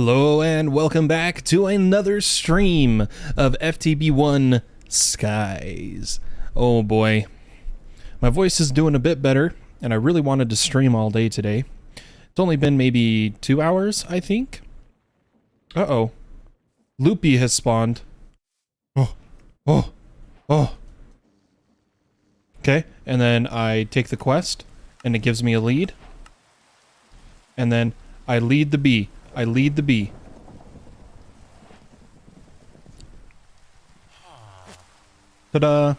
Hello and welcome back to another stream of FTB1 Skies. Oh boy, my voice is doing a bit better and I really wanted to stream all day today. It's only been maybe 2 hours, I think. Uh-oh. Loopy has spawned. Oh. Okay, and then I take the quest and it gives me a lead. And then I lead the bee. I lead the bee. Ta-da!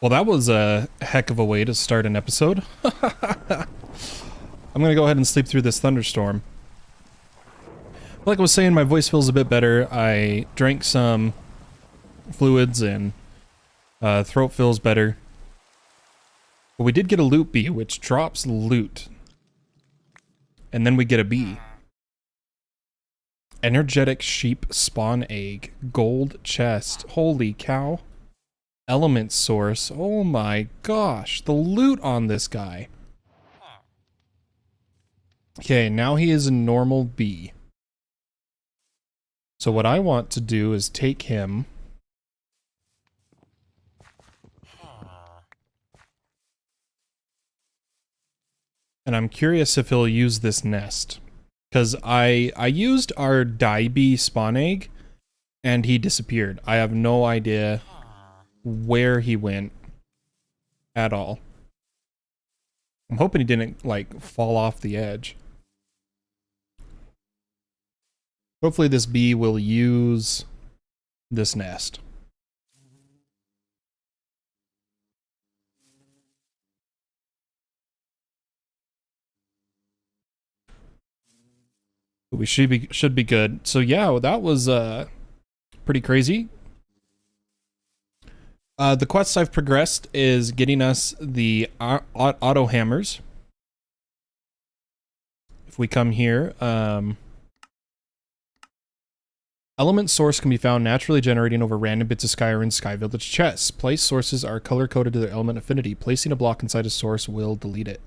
Well, that was a heck of a way to start an episode. I'm gonna go ahead and sleep through this thunderstorm. Like I was saying, my voice feels a bit better. I drank some fluids and throat feels better. But we did get a loot bee, which drops loot. And then we get a bee. Energetic sheep spawn egg. Gold chest. Holy cow. Element source. Oh my gosh. The loot on this guy. Okay, now he is a normal bee. So what I want to do is take him... And I'm curious if he'll use this nest. Because I used our die bee spawn egg, and he disappeared. I have no idea where he went at all. I'm hoping he didn't, like, fall off the edge. Hopefully this bee will use this nest. We should be good. So yeah, that was pretty crazy. The quest I've progressed is getting us the auto hammers. If we come here, element source can be found naturally generating over random bits of sky or in Sky Village chests. Place sources are color coded to their element affinity. Placing a block inside a source will delete it.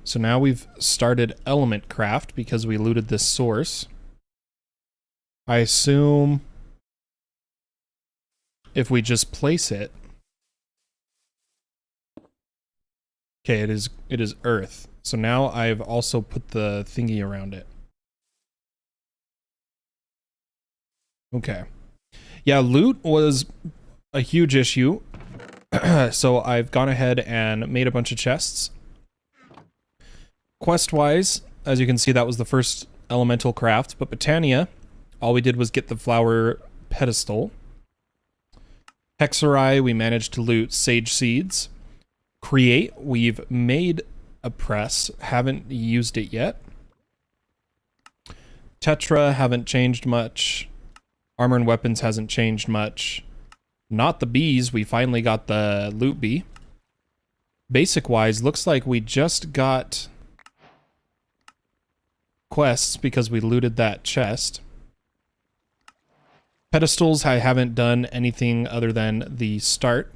So now we've started element craft because we looted this source. I assume if we just place it. Okay, it is earth. So now I've also put the thingy around it. Okay. Yeah, loot was a huge issue. So I've gone ahead and made a bunch of chests. Quest-wise, as you can see, that was the first elemental craft, but Botania, all we did was get the flower pedestal. Hexerai, we managed to loot sage seeds. Create, we've made a press, haven't used it yet. Tetra, haven't changed much. Armor and weapons hasn't changed much. Not the bees, we finally got the loot bee. Basic-wise, looks like we just got... quests because we looted that chest. Pedestals, I haven't done anything other than the start.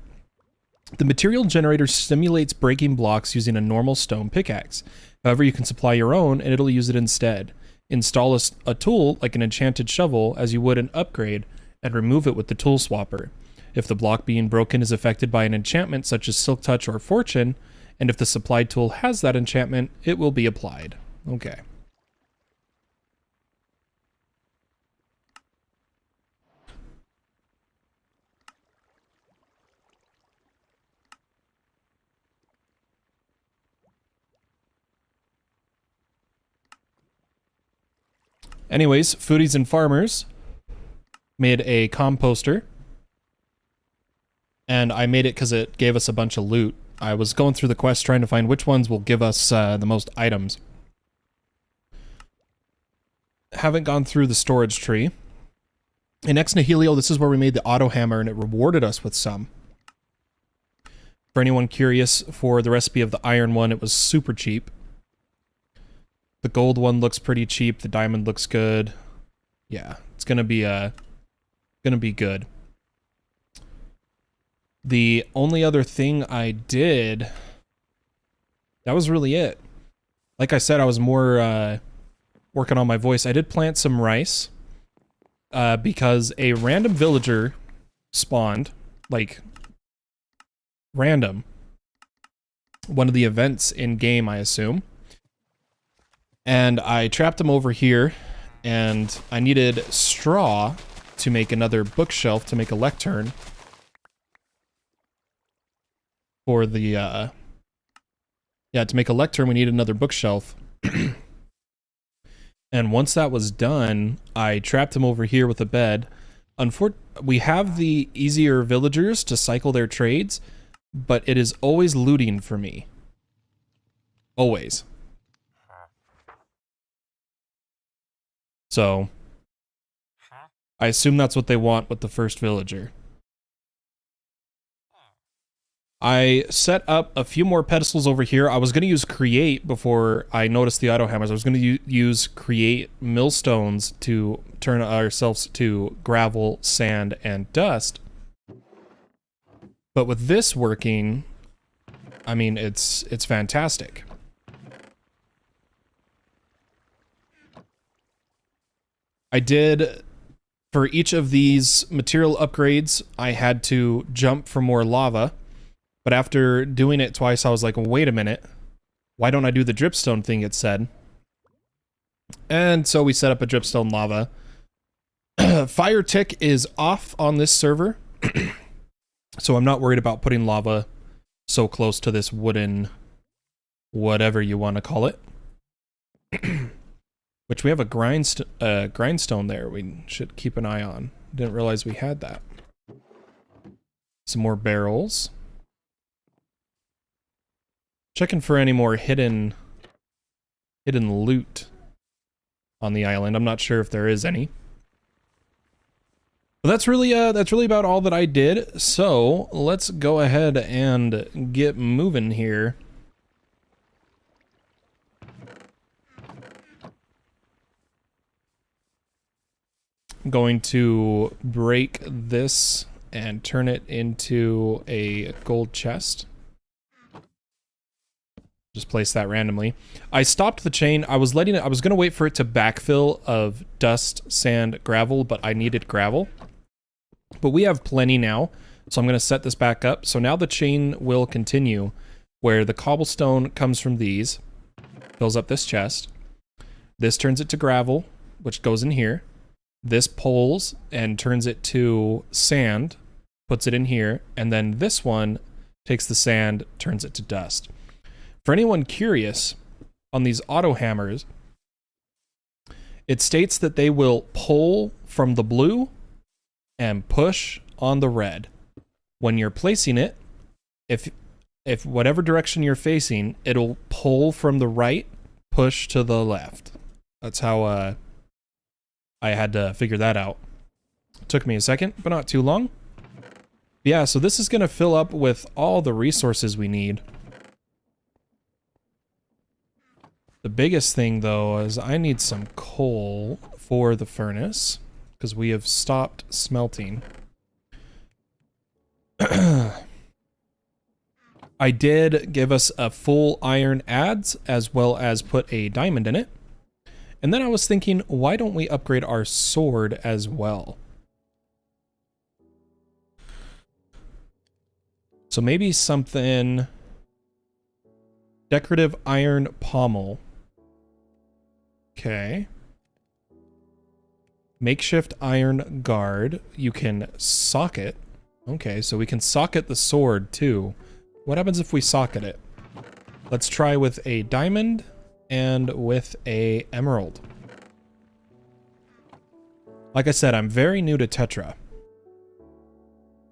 The material generator simulates breaking blocks using a normal stone pickaxe. However, you can supply your own and it'll use it instead. Install a tool like an enchanted shovel as you would an upgrade and remove it with the tool swapper. If the block being broken is affected by an enchantment such as Silk Touch or Fortune, and if the supplied tool has that enchantment, it will be applied. Okay. Anyways, foodies and farmers made a composter. And I made it because it gave us a bunch of loot. I was going through the quest trying to find which ones will give us the most items. Haven't gone through the storage tree. In Ex Nihilio, this is where we made the auto hammer and it rewarded us with some. For anyone curious, for the recipe of the iron one, it was super cheap. The gold one looks pretty cheap. The diamond looks good. Yeah, it's gonna be good. The only other thing I did, that was really it. Like I said, I was more working on my voice. I did plant some rice because a random villager spawned, like random. One of the events in game, I assume. And I trapped him over here, and I needed straw to make another bookshelf to make a lectern for the yeah, to make a lectern we needed another bookshelf. And once that was done, I trapped him over here with a bed. We have the easier villagers to cycle their trades, but it is always looting for me. Always. So I assume that's what they want with the first villager. I set up a few more pedestals over here. I was going to use create before I noticed the auto hammers. I was going to use create millstones to turn ourselves to gravel, sand, and dust. But with this working, I mean, it's fantastic. I did, for each of these material upgrades, I had to jump for more lava. But after doing it twice, I was like, wait a minute. Why don't I do the dripstone thing it said? And so we set up a dripstone lava. Fire tick is off on this server. So I'm not worried about putting lava so close to this wooden, whatever you want to call it. Which we have a grindstone there we should keep an eye on. Didn't realize we had that. Some more barrels. Checking for any more hidden loot on the island. I'm not sure if there is any. But that's really about all that I did. So let's go ahead and get moving here. I'm going to break this and turn it into a gold chest. Just place that randomly. I stopped the chain. I was going to wait for it to backfill of dust, sand, gravel, but I needed gravel. But we have plenty now, so I'm going to set this back up. So now the chain will continue, where the cobblestone comes from these, fills up this chest. This turns it to gravel, which goes in here. This pulls and turns it to sand, puts it in here, and then this one takes the sand, turns it to dust. For anyone curious, on these auto hammers, it states that they will pull from the blue and push on the red. When you're placing it, if whatever direction you're facing, it'll pull from the right, push to the left. That's how I had to figure that out. It took me a second, but not too long. Yeah, so this is going to fill up with all the resources we need. The biggest thing, though, is I need some coal for the furnace, because we have stopped smelting. I did give us a full iron adze, as well as put a diamond in it. And then I was thinking, why don't we upgrade our sword as well? So maybe something... Decorative iron pommel. Okay. Makeshift iron guard. You can socket. Okay, so we can socket the sword too. What happens if we socket it? Let's try with a diamond and with a emerald. Like I said, I'm very new to Tetra.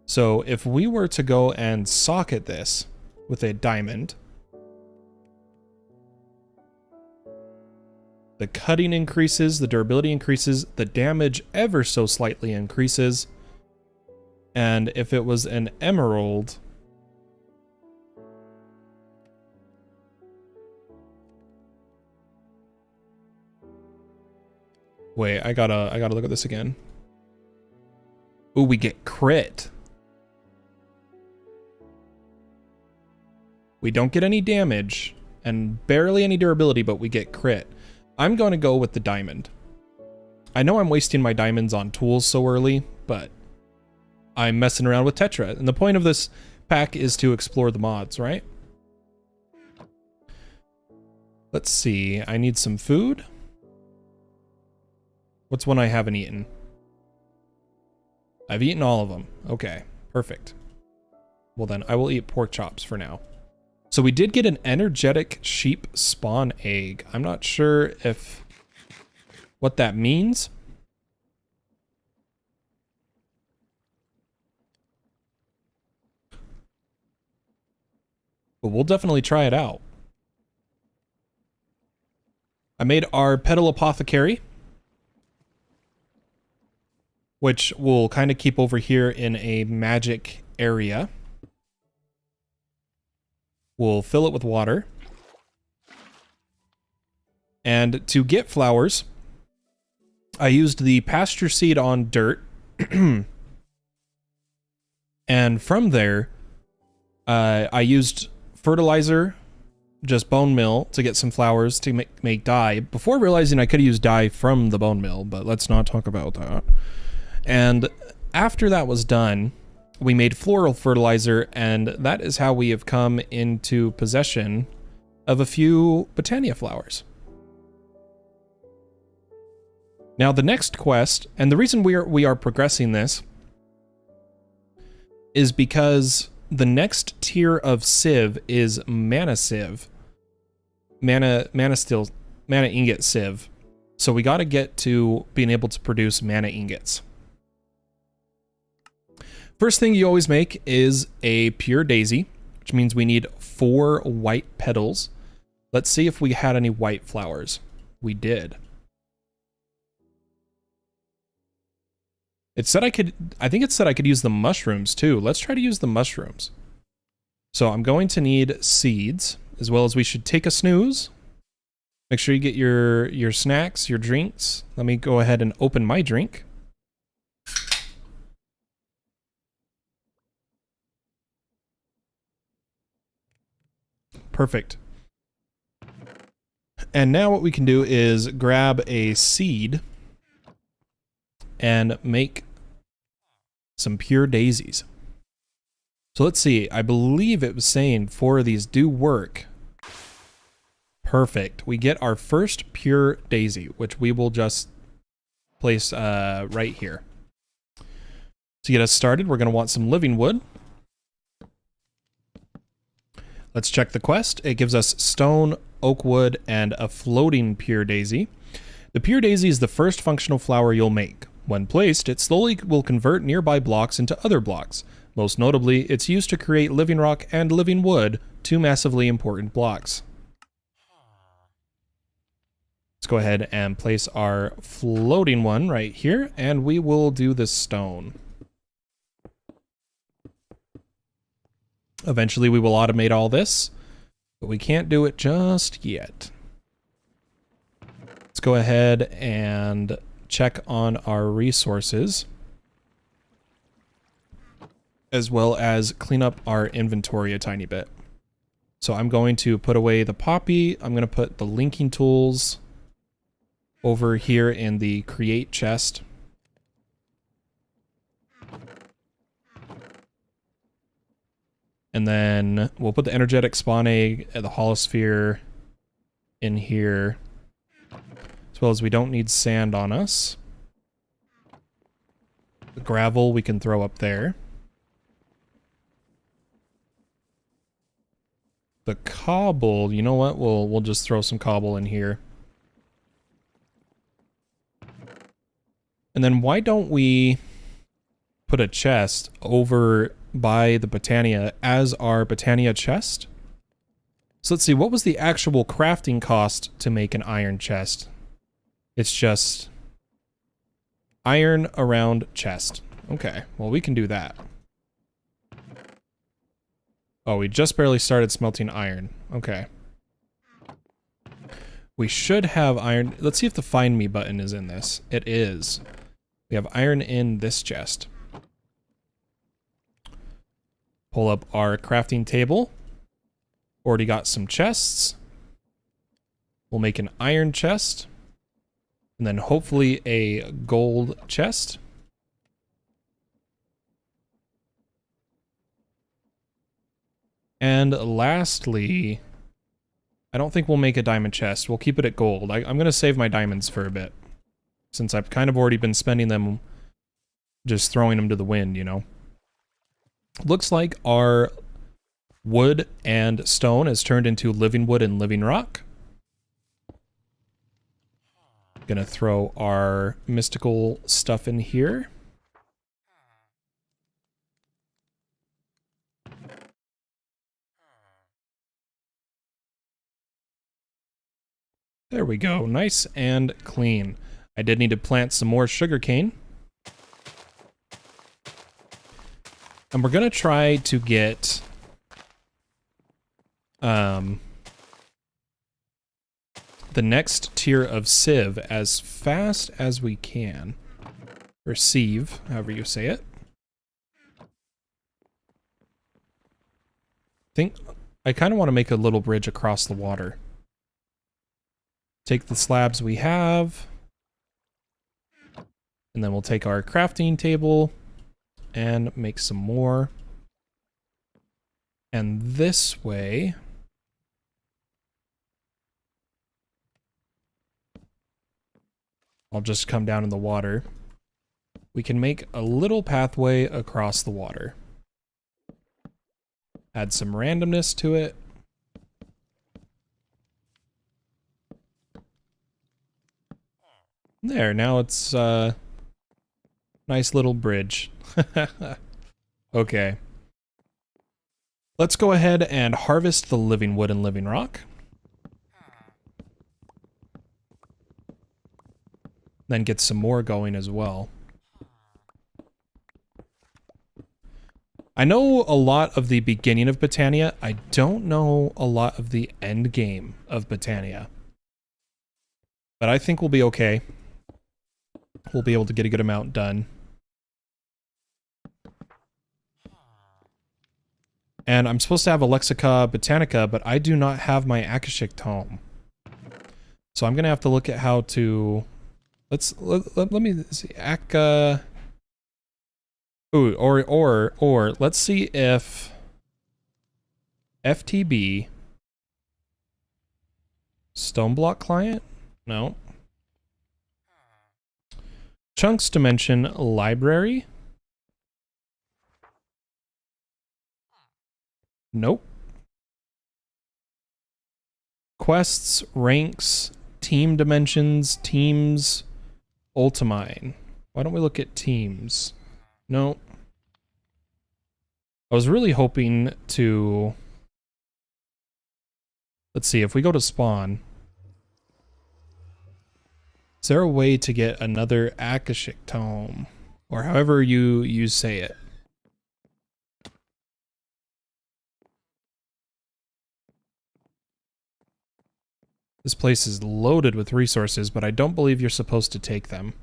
So if we were to go and socket this with a diamond, the cutting increases, the durability increases, the damage ever so slightly increases. And if it was an emerald, wait, I gotta look at this again. Ooh, we get crit. We don't get any damage and barely any durability, but we get crit. I'm going to go with the diamond. I know I'm wasting my diamonds on tools so early, but I'm messing around with Tetra. And the point of this pack is to explore the mods, right? Let's see. I need some food. What's one I haven't eaten? I've eaten all of them. Okay, perfect. Well then, I will eat pork chops for now. So we did get an energetic sheep spawn egg. I'm not sure if what that means. But we'll definitely try it out. I made our petal apothecary, which we'll kind of keep over here in a magic area. We'll fill it with water. And to get flowers, I used the pasture seed on dirt. And from there, I used fertilizer, just bone meal, to get some flowers to make dye, before realizing I could use dye from the bone meal, but let's not talk about that. And after that was done, we made floral fertilizer, and that is how we have come into possession of a few Botania flowers. Now the next quest, and the reason we are progressing this, is because the next tier of sieve is mana sieve. Mana ingot sieve. So we got to get to being able to produce mana ingots. First thing you always make is a pure daisy, which means we need 4 white petals. Let's see if we had any white flowers. We did. It said I think it said I could use the mushrooms too. Let's try to use the mushrooms. So I'm going to need seeds, as well as we should take a snooze. Make sure you get your snacks, your drinks. Let me go ahead and open my drink. Perfect. And now what we can do is grab a seed and make some pure daisies. So let's see, I believe it was saying 4 of these do work. Perfect. We get our first pure daisy, which we will just place right here. To get us started, we're going to want some living wood. Let's check the quest. It gives us stone, oak wood, and a floating pure daisy. The pure daisy is the first functional flower you'll make. When placed, it slowly will convert nearby blocks into other blocks. Most notably, it's used to create living rock and living wood, 2 massively important blocks. Let's go ahead and place our floating one right here, and we will do the stone. Eventually we will automate all this, but we can't do it just yet. Let's go ahead and check on our resources, as well as clean up our inventory a tiny bit. So I'm going to put away the poppy. I'm going to put the linking tools over here in the create chest. And then we'll put the energetic spawn egg at the holosphere in here, as well as we don't need sand on us. The gravel we can throw up there. The cobble, you know what? We'll just throw some cobble in here. And then why don't we put a chest over by the Botania as our Botania chest? So let's see, what was the actual crafting cost to make an iron chest? It's just iron around chest. Okay, well we can do that. Oh, we just barely started smelting iron. Okay. We should have iron. Let's see if the find me button is in this. It is. We have iron in this chest. Pull up our crafting table. Already got some chests. We'll make an iron chest. And then hopefully a gold chest. And lastly, I don't think we'll make a diamond chest. We'll keep it at gold. I'm going to save my diamonds for a bit, since I've kind of already been spending them just throwing them to the wind, you know. Looks like our wood and stone has turned into living wood and living rock. Gonna throw our mystical stuff in here. There we go, nice and clean. I did need to plant some more sugarcane. And we're gonna try to get the next tier of sieve as fast as we can. Or sieve, however you say it. I kind of want to make a little bridge across the water. Take the slabs we have. And then we'll take our crafting table and make some more. And this way, I'll just come down in the water. We can make a little pathway across the water. Add some randomness to it. There, now it's a nice little bridge. Okay. Let's go ahead and harvest the living wood and living rock. Then get some more going as well. I know a lot of the beginning of Botania. I don't know a lot of the end game of Botania. But I think we'll be okay. We'll be able to get a good amount done. And I'm supposed to have a Lexica Botanica, but I do not have my Akashic Tome. So I'm going to have to look at how to... Let me see. Ooh, or let's see if FTB Stoneblock client? No. Chunks Dimension Library? Nope. Quests, ranks, team dimensions, teams, Ultimine. Why don't we look at teams? No. I was really hoping to... Let's see, if we go to spawn... Is there a way to get another Akashic Tome? Or however you say it. This place is loaded with resources, but I don't believe you're supposed to take them.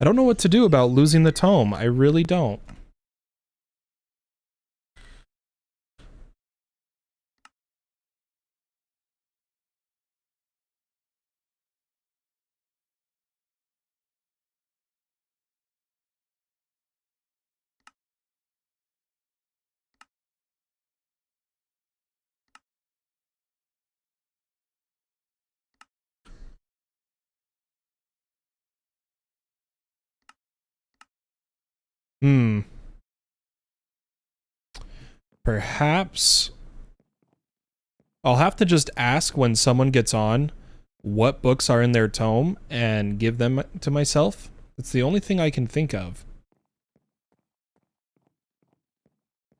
I don't know what to do about losing the tome. I really don't. Perhaps I'll have to just ask when someone gets on what books are in their tome and give them to myself. It's the only thing I can think of.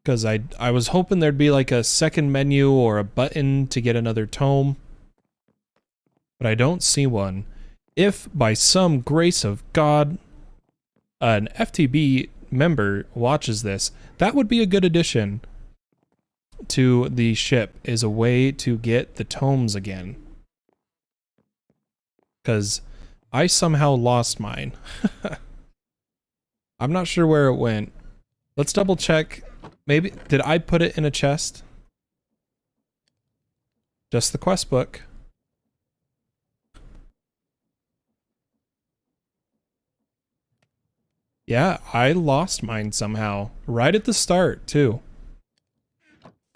Because I was hoping there'd be like a second menu or a button to get another tome. But I don't see one. If by some grace of God an FTB member watches this, that would be a good addition to the ship, is a way to get the tomes again. Because I somehow lost mine. I'm not sure where it went. Let's double check. Maybe, did I put it in a chest? Just the quest book. Yeah, I lost mine somehow. Right at the start, too.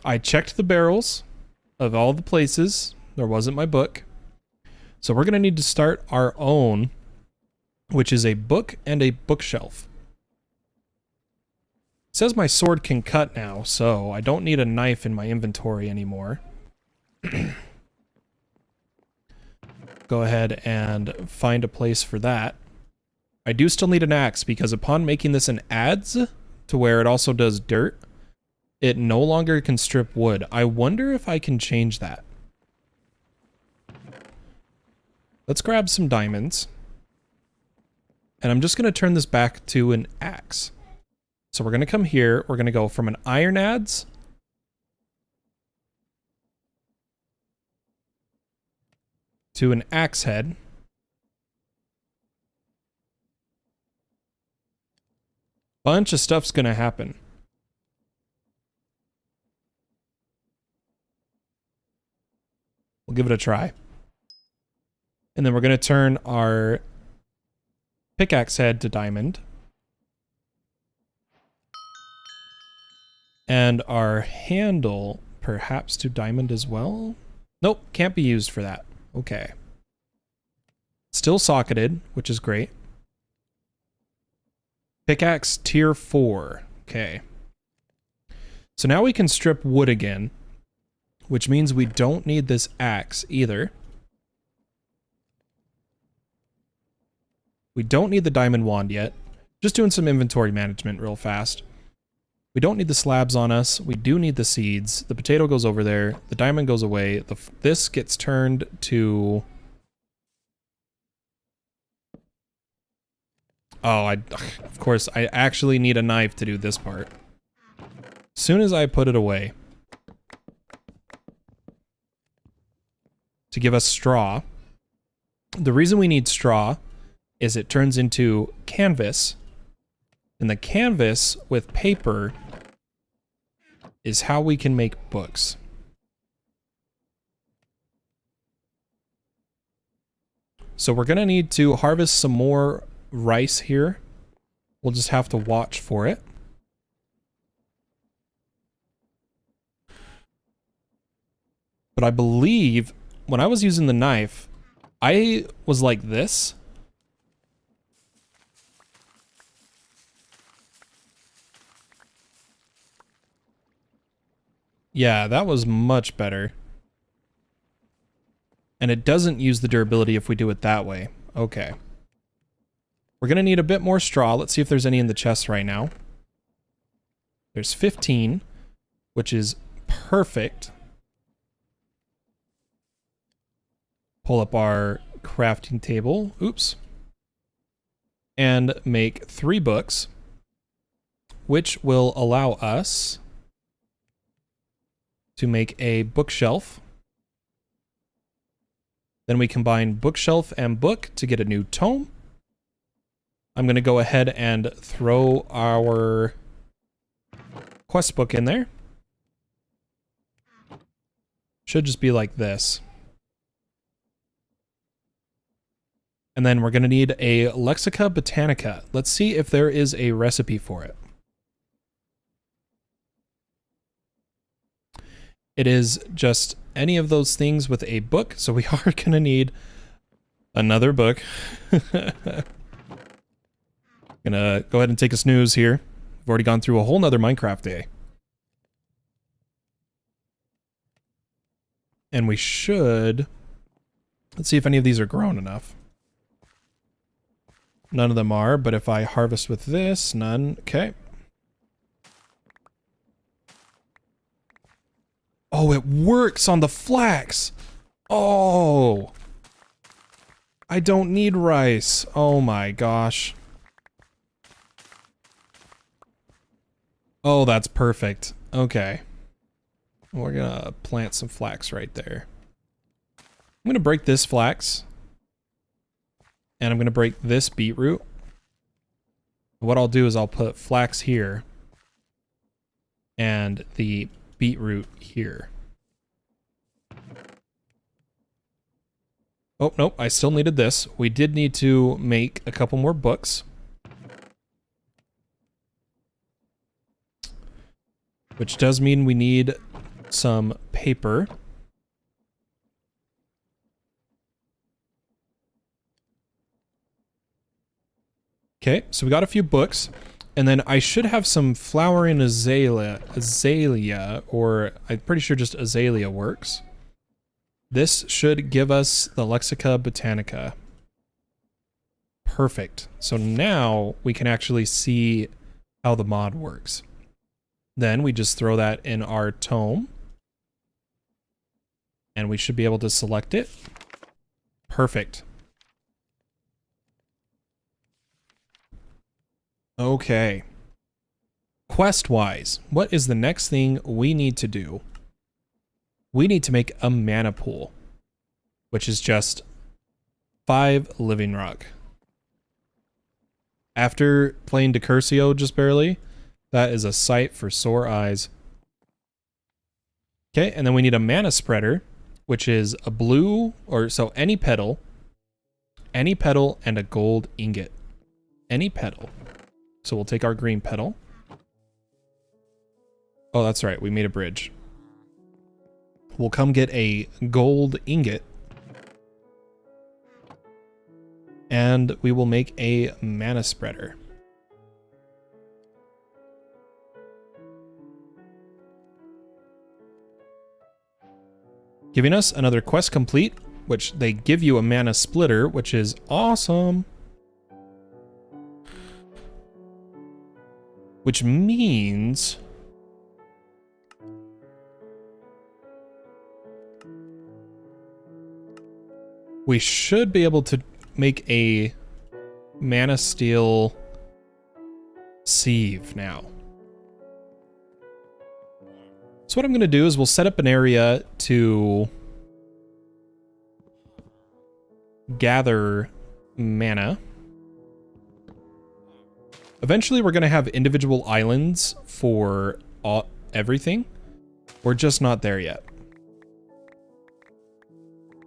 I checked the barrels of all the places. There wasn't my book. So we're going to need to start our own, which is a book and a bookshelf. It says my sword can cut now, so I don't need a knife in my inventory anymore. Go ahead and find a place for that. I do still need an axe because upon making this an adze to where it also does dirt, it no longer can strip wood. I wonder if I can change that. Let's grab some diamonds. And I'm just going to turn this back to an axe. So we're going to come here. We're going to go from an iron adze to an axe head. Bunch of stuff's going to happen. We'll give it a try. And then we're going to turn our pickaxe head to diamond. And our handle perhaps to diamond as well. Nope, can't be used for that. Okay. Still socketed, which is great. Pickaxe tier 4. Okay. So now we can strip wood again, which means we don't need this axe either. We don't need the diamond wand yet. Just doing some inventory management real fast. We don't need the slabs on us. We do need the seeds. The potato goes over there. The diamond goes away. This gets turned to... Oh, of course, I actually need a knife to do this part. As soon as I put it away. To give us straw. The reason we need straw is it turns into canvas. And the canvas with paper is how we can make books. So we're going to need to harvest some more rice here. We'll just have to watch for it. But I believe when I was using the knife, I was like this. Yeah, that was much better. And it doesn't use the durability if we do it that way. Okay. We're going to need a bit more straw. Let's see if there's any in the chest right now. There's 15, which is perfect. Pull up our crafting table. Oops. And make 3 books, which will allow us to make a bookshelf. Then we combine bookshelf and book to get a new tome. I'm going to go ahead and throw our quest book in there. Should just be like this. And then we're going to need a Lexica Botanica. Let's see if there is a recipe for it. It is just any of those things with a book, so we are going to need another book. Gonna go ahead and take a snooze here. We've already gone through a whole nother Minecraft day. And we should... Let's see if any of these are grown enough. None of them are, but if I harvest with this, none. Okay. Oh, it works on the flax! Oh! I don't need rice. Oh my gosh. Oh, that's perfect. Okay. We're gonna plant some flax right there. I'm gonna break this flax. And I'm gonna break this beetroot. What I'll do is I'll put flax here and the beetroot here. Oh, nope, I still needed this. We did need to make a couple more books. Which does mean we need some paper. Okay, so we got a few books. And then I should have some flowering azalea, or I'm pretty sure just azalea works. This should give us the Lexica Botanica. Perfect. So now we can actually see how the mod works. Then we just throw that in our tome. And we should be able to select it. Perfect. Okay. Quest-wise, what is the next thing we need to do? We need to make a mana pool, which is just 5 living rock. After playing Decursio just barely, that is a sight for sore eyes. Okay, and then we need a mana spreader, which is a blue, or so any petal, and a gold ingot. Any petal. So we'll take our green petal. Oh, that's right, we made a bridge. We'll come get a gold ingot. And we will make a mana spreader. Giving us another quest complete, which they give you a mana splitter, which is awesome. Which means we should be able to make a mana steel sieve now. So what I'm going to do is we'll set up an area to gather mana. Eventually we're going to have individual islands for everything. We're just not there yet.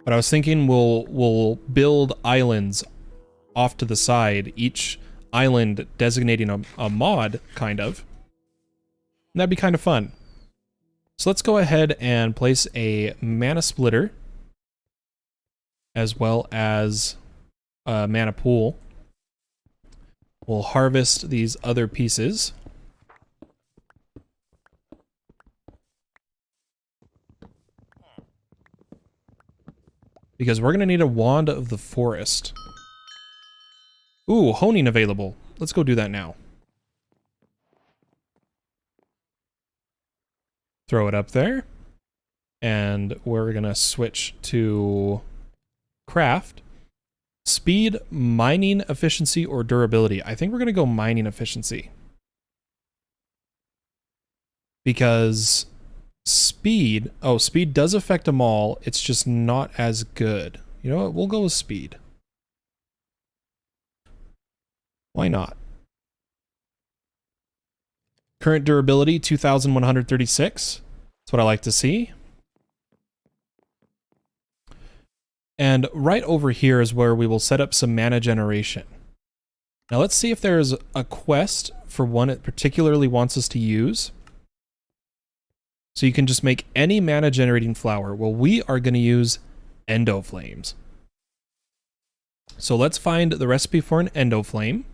But I was thinking we'll build islands off to the side, each island designating a mod, kind of. And that'd be kind of fun. So let's go ahead and place a mana splitter, as well as a mana pool. We'll harvest these other pieces. Because we're going to need a Wand of the Forest. Ooh, honing available. Let's go do that now. Throw it up there. And we're going to switch to craft. Speed, mining efficiency, or durability. I think we're going to go mining efficiency. Because speed does affect them all. It's just not as good. You know what? We'll go with speed. Why not? Current durability, 2,136. That's what I like to see. And right over here is where we will set up some mana generation. Now let's see if there's a quest for one it particularly wants us to use. So you can just make any mana generating flower. Well, we are going to use Endo Flames. So let's find the recipe for an Endo Flame.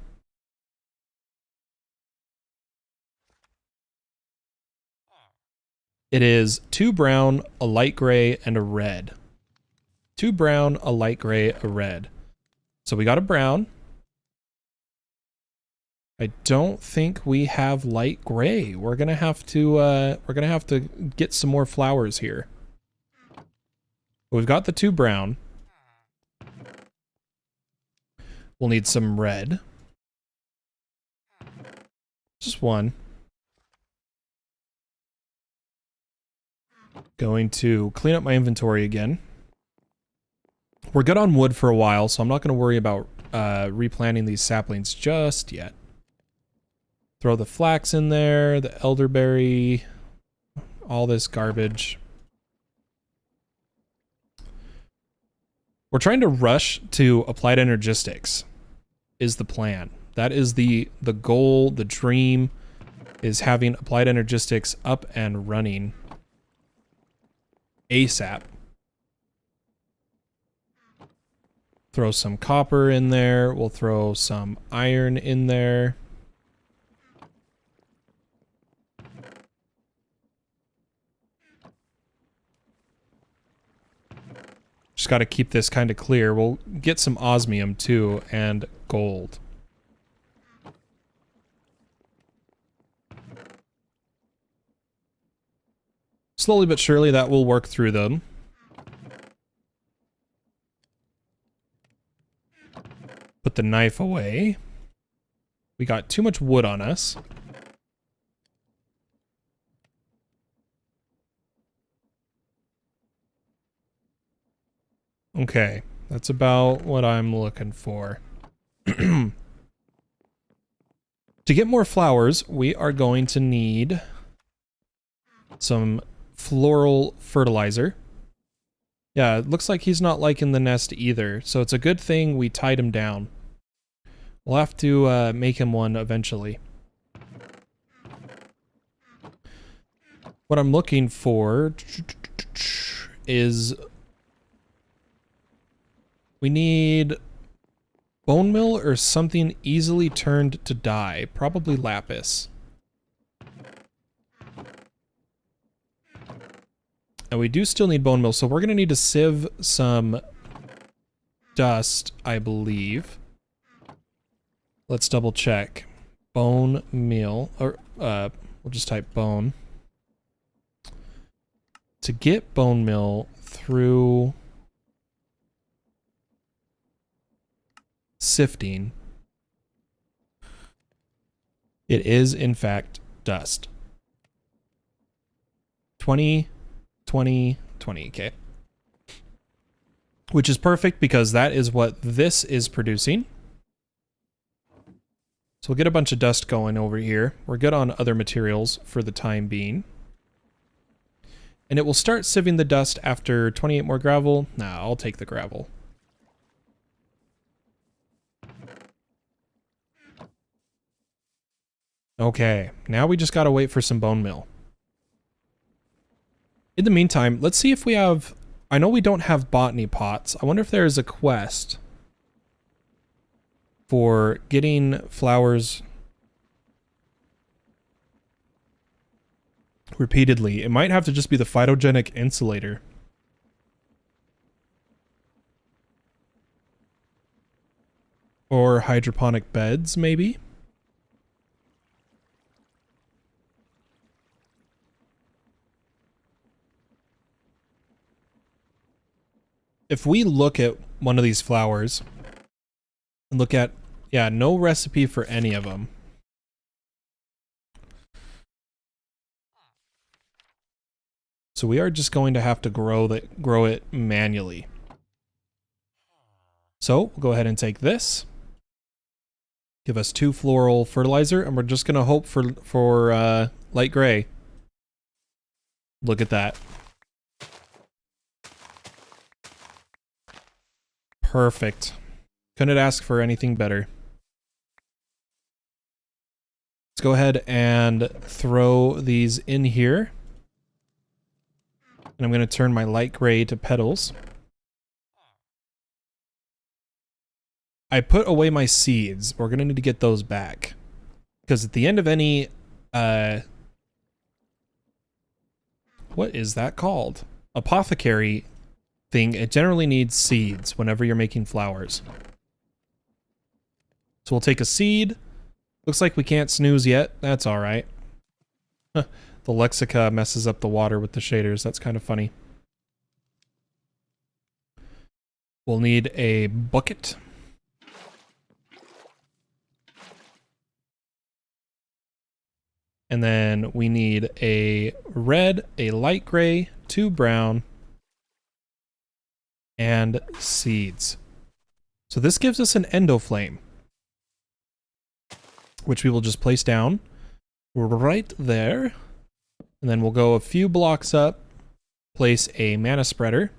It is 2 brown, a light gray, and a red. 2 brown, a light gray, a red. So we got a brown. I don't think we have light gray. We're gonna have to get some more flowers here. We've got the 2 brown. We'll need some red. Just 1. Going to clean up my inventory again. We're good on wood for a while, so I'm not going to worry about replanting these saplings just yet. Throw the flax in there, the elderberry, all this garbage. We're trying to rush to applied energistics is the plan. That is the goal, the dream, is having applied energistics up and running ASAP. Throw some copper in there. We'll throw some iron in there. Just got to keep this kind of clear. We'll get some osmium too and gold. Slowly but surely that will work through them. Put the knife away. We got too much wood on us. Okay, that's about what I'm looking for. To get more flowers, we are going to need some floral fertilizer. Yeah, it looks like he's not liking the nest either, so it's a good thing we tied him down. We'll have to make him one eventually. What I'm looking for is... we need bone meal or something easily turned to dye. Probably lapis. And we do still need bone meal, so we're going to need to sieve some dust, I believe. Let's double check. Bone meal, or we'll just type bone. To get bone meal through sifting, it is in fact dust. 20, 20, 20, okay. Which is perfect because that is what this is producing. So we'll get a bunch of dust going over here. We're good on other materials for the time being. And it will start sieving the dust after 28 more gravel. Nah, I'll take the gravel. Okay, now we just gotta wait for some bone meal. In the meantime, let's see if we have... I know we don't have botany pots. I wonder if there is a quest for getting flowers repeatedly. It might have to just be the phytogenic insulator. Or hydroponic beds, maybe? If we look at one of these flowers and look at, yeah, no recipe for any of them. So we are just going to have to grow it manually. So we'll go ahead and take this. Give us 2 floral fertilizer, and we're just gonna hope for light gray. Look at that. Perfect. Couldn't ask for anything better. Let's go ahead and throw these in here. And I'm going to turn my light gray to petals. I put away my seeds. We're going to need to get those back. Because at the end of any... what is that called? Apothecary thing, it generally needs seeds whenever you're making flowers. So we'll take a seed. Looks like we can't snooze yet. That's alright. The Lexica messes up the water with the shaders. That's kind of funny. We'll need a bucket. And then we need a red, a light gray, 2 brown, and seeds. So this gives us an endoflame, which we will just place down. right there. And then we'll go a few blocks up, place a mana spreader.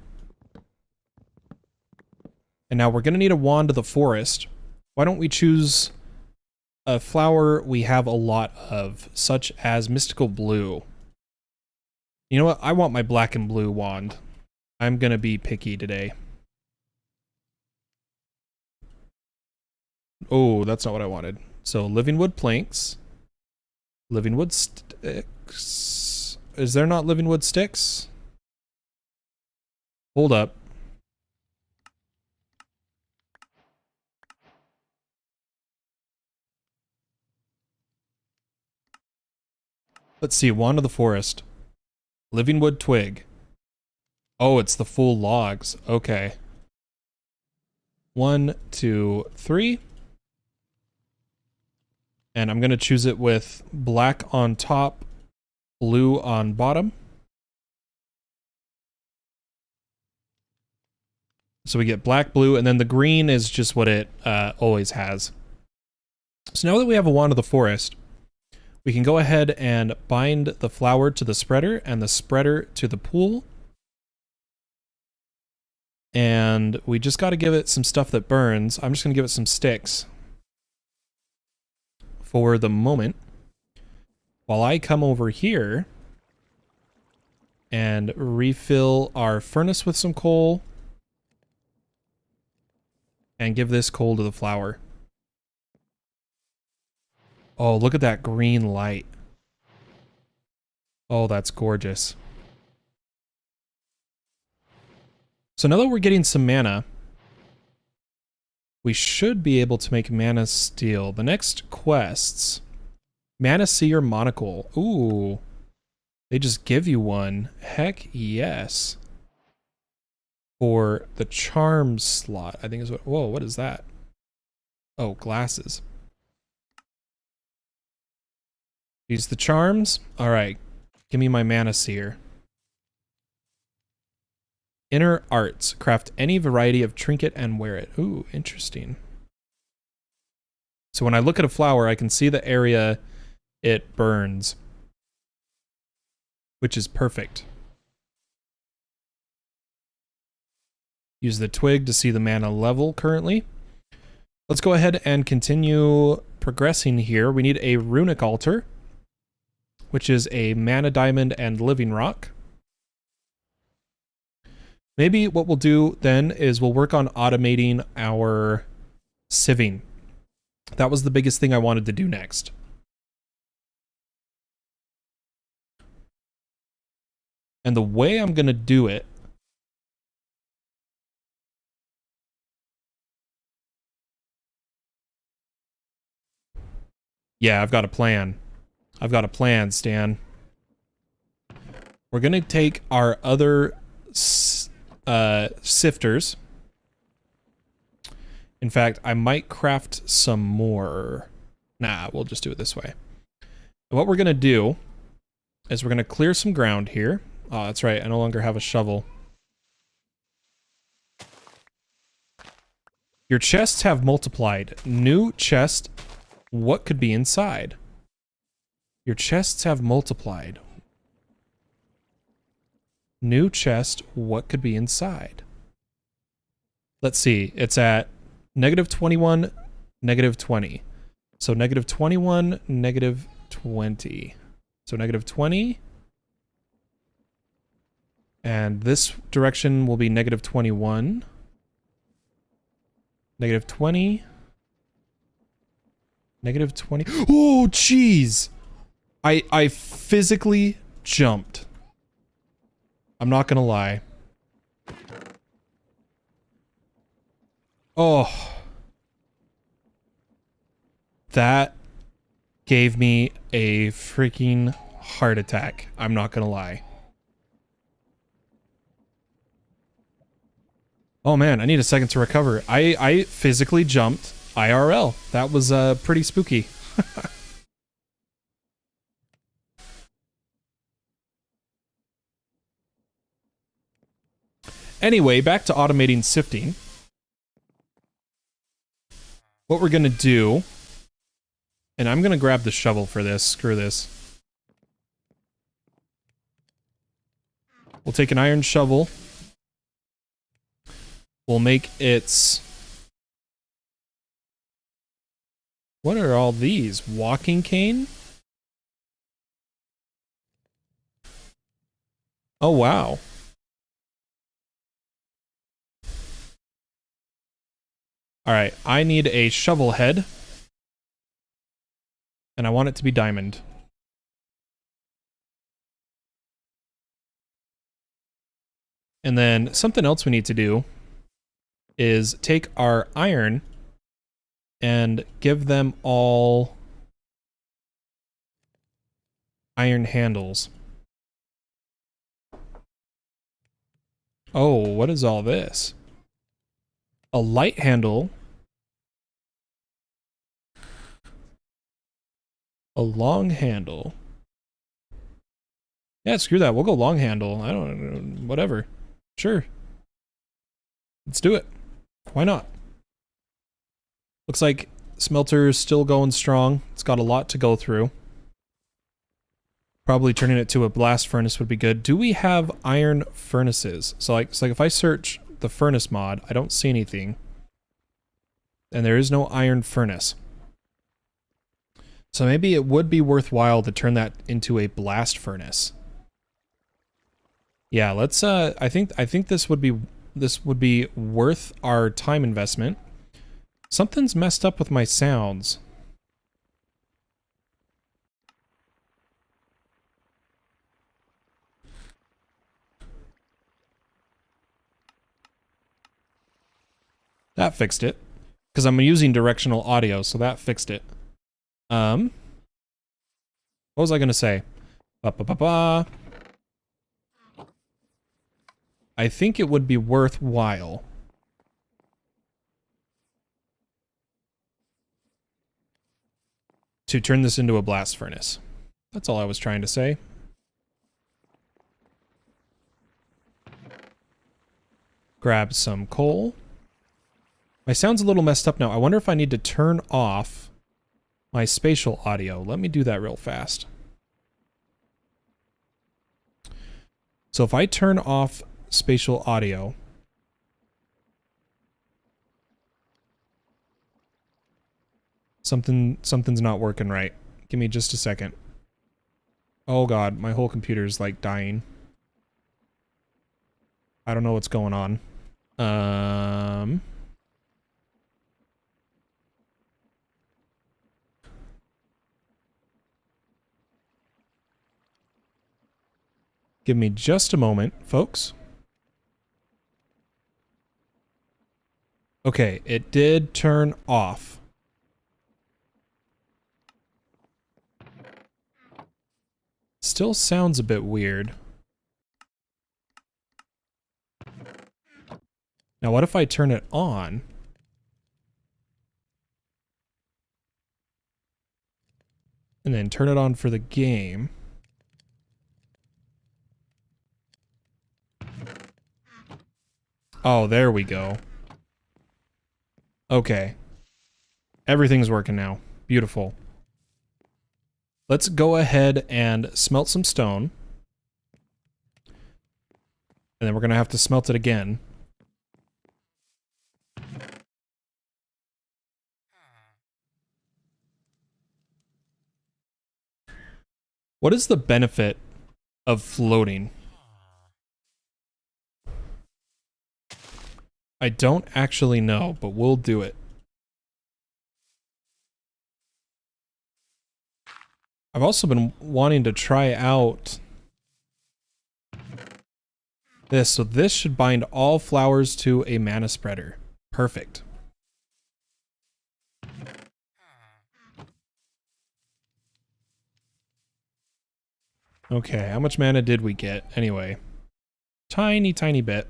And now we're going to need a wand of the forest. Why don't we choose a flower we have a lot of, such as mystical blue? You know what? I want my black and blue wand. I'm going to be picky today. Oh, that's not what I wanted. So living wood planks. Living wood sticks. Is there not living wood sticks? Hold up. Let's see, wand of the forest. Living wood twig. Oh, it's the full logs. Okay. 1, 2, 3. And I'm going to choose it with black on top, blue on bottom. So we get black, blue, and then the green is just what it always has. So now that we have a wand of the forest, we can go ahead and bind the flower to the spreader and the spreader to the pool. And we just got to give it some stuff that burns. I'm just going to give it some sticks for the moment, while I come over here and refill our furnace with some coal and give this coal to the flower. Oh, look at that green light. Oh, that's gorgeous. So now that we're getting some mana, we should be able to make mana steel. The next quests, mana seer monocle. Ooh, they just give you one. Heck yes. For the charm slot, I think is what. Whoa, what is that? Oh, glasses. Use the charms. All right, give me my mana seer. Inner arts. Craft any variety of trinket and wear it. Ooh, interesting. So when I look at a flower, I can see the area it burns, which is perfect. Use the twig to see the mana level currently. Let's go ahead and continue progressing here. We need a runic altar, which is a mana diamond and living rock. Maybe what we'll do then is we'll work on automating our sieving. That was the biggest thing I wanted to do next. And the way I'm going to do it yeah, I've got a plan. I've got a plan, Stan. We're going to take our other sifters. In fact, I might craft some more. Nah, we'll just do it this way. And what we're going to do is we're going to clear some ground here. Oh, that's right. I no longer have a shovel. Your chests have multiplied. New chest. What could be inside? Your chests have multiplied. New chest. What could be inside? Let's see. It's at -21, -20. So -21, -20. So -20. And this direction will be -21. -20. -20. Oh, jeez! I physically jumped. I'm not gonna lie. Oh. That gave me a freaking heart attack. I'm not gonna lie. Oh man, I need a second to recover. I physically jumped IRL. That was pretty spooky. Anyway, back to automating sifting. What we're gonna do And I'm going to grab the shovel for this. Screw this. We'll take an iron shovel. We'll make its... What are all these? Walking cane? Oh, wow. Alright, I need a shovel head. And I want it to be diamond. And then something else we need to do is take our iron and give them all iron handles. Oh, what is all this? A light handle. A long handle. Yeah, screw that. We'll go long handle. I don't... whatever. Sure. Let's do it. Why not? Looks like smelter's still going strong. It's got a lot to go through. Probably turning it to a blast furnace would be good. Do we have iron furnaces? So like if I search the furnace mod, I don't see anything. And there is no iron furnace. So maybe it would be worthwhile to turn that into a blast furnace. Yeah, let's I think this would be worth our time investment. Something's messed up with my sounds. That fixed it. Because I'm using directional audio, so that fixed it. What was I gonna say? Ba-ba-ba-ba. I think it would be worthwhile to turn this into a blast furnace. That's all I was trying to say. Grab some coal. My sound's a little messed up now. I wonder if I need to turn off my spatial audio. Let me do that real fast. So if I turn off spatial audio, something's not working right. Give me just a second. Oh god, my whole computer's like dying. I don't know what's going on. Give me just a moment, folks. Okay, it did turn off. Still sounds a bit weird. Now what if I turn it on? And then turn it on for the game. Oh, there we go. Okay. Everything's working now. Beautiful. Let's go ahead and smelt some stone. And then we're going to have to smelt it again. What is the benefit of floating? I don't actually know, but we'll do it. I've also been wanting to try out this. So this should bind all flowers to a mana spreader. Perfect. Okay, how much mana did we get? Anyway, tiny, tiny bit.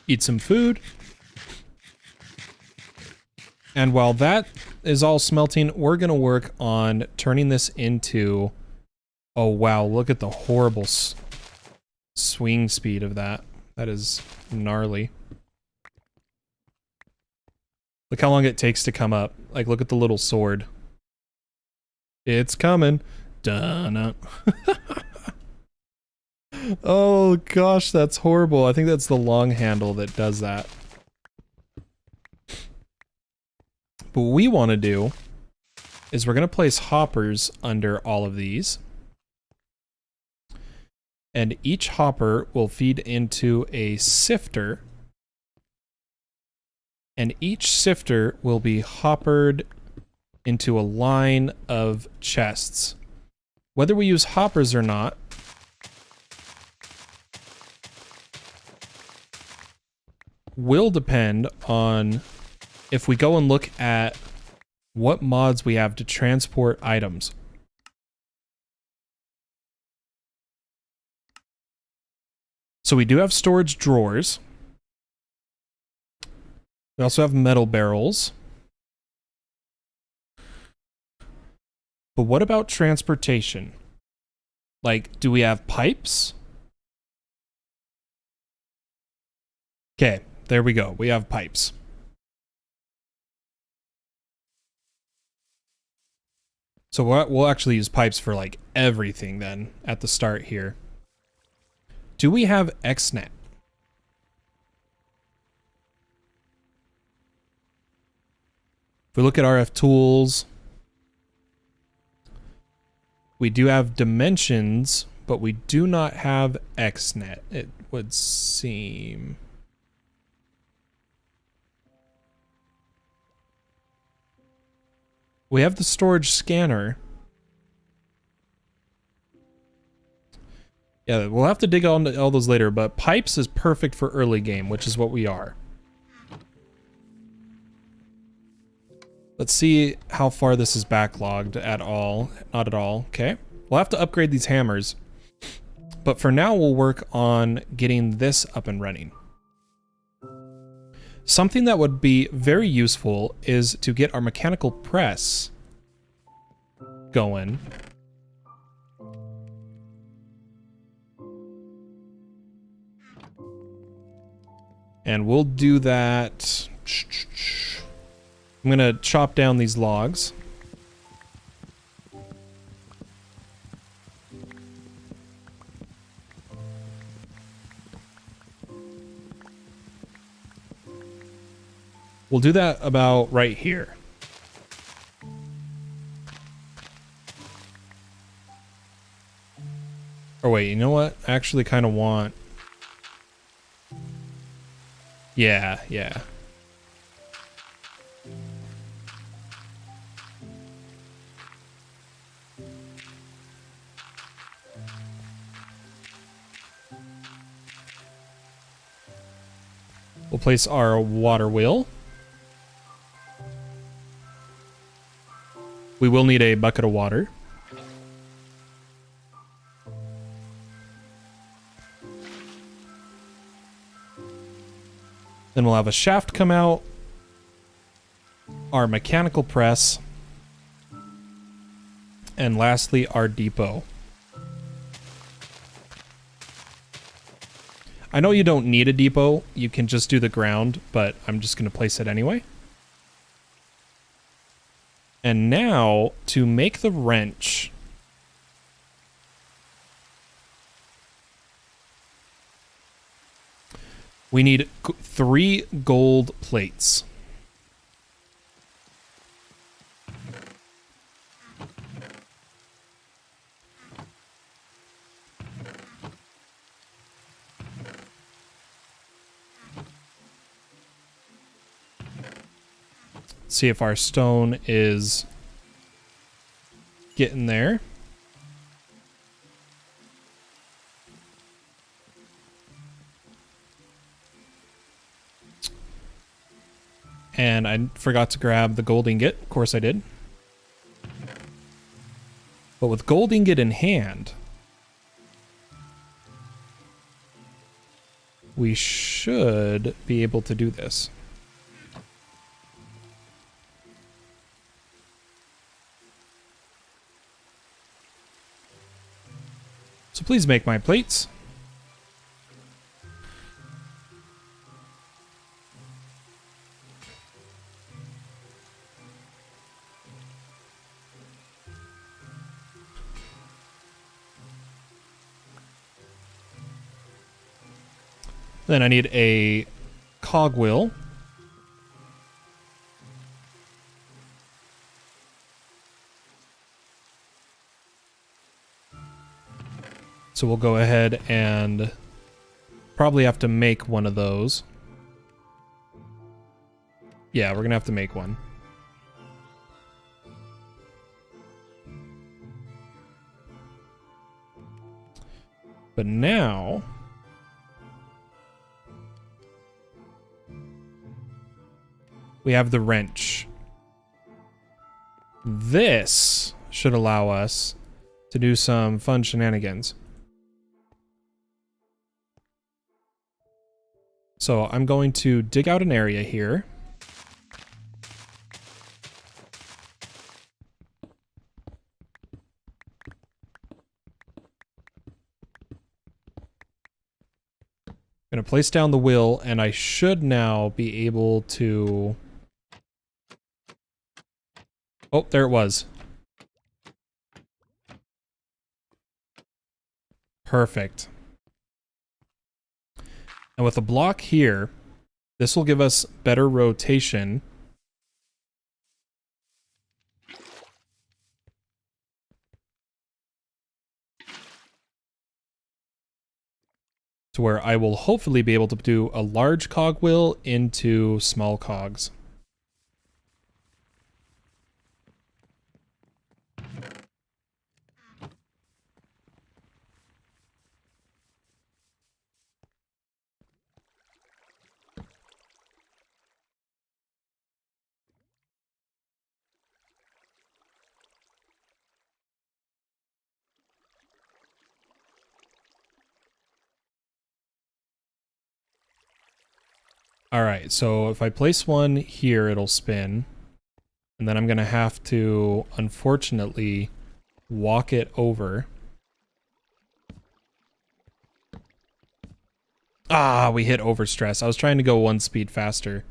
Eat some food. And while that is all smelting, we're going to work on turning this into Oh, wow. Look at the horrible swing speed of that. That is gnarly. Look how long it takes to come up. Like, look at the little sword. It's coming. Dun. Oh, gosh, that's horrible. I think that's the long handle that does that. But what we want to do is we're going to place hoppers under all of these. And each hopper will feed into a sifter. And each sifter will be hoppered into a line of chests. Whether we use hoppers or not, will depend on if we go and look at what mods we have to transport items. So we do have storage drawers. We also have metal barrels. But what about transportation? Like, do we have pipes? Okay, there we go. We have pipes. So we'll actually use pipes for like everything then at the start here. Do we have XNet? If we look at RF tools, we do have dimensions, but we do not have XNet, it would seem. We have the storage scanner. Yeah, we'll have to dig on all those later, but pipes is perfect for early game, which is what we are. Let's see how far this is backlogged at all. Not at all. Okay. We'll have to upgrade these hammers. But for now, we'll work on getting this up and running. Something that would be very useful is to get our mechanical press going. And we'll do that. I'm gonna chop down these logs. We'll do that about right here. Or wait, you know what? I actually kind of want... Yeah. We'll place our water wheel. We will need a bucket of water. Then we'll have a shaft come out. Our mechanical press. And lastly, our depot. I know you don't need a depot. You can just do the ground, but I'm just going to place it anyway. And now, to make the wrench, we need 3 gold plates. See if our stone is getting there. And I forgot to grab the gold ingot. Of course I did. But with gold ingot in hand, we should be able to do this. So please make my plates. Then I need a cogwheel. So we'll go ahead and probably have to make one of those. Yeah, we're gonna have to make one. But now we have the wrench. This should allow us to do some fun shenanigans. So I'm going to dig out an area here. I'm going to place down the wheel, and I should now be able to... Oh, there it was. Perfect. And with a block here, this will give us better rotation. To where I will hopefully be able to do a large cogwheel into small cogs. Alright, so if I place one here, it'll spin. And then I'm going to have to, unfortunately, walk it over. Ah, we hit overstress. I was trying to go one speed faster.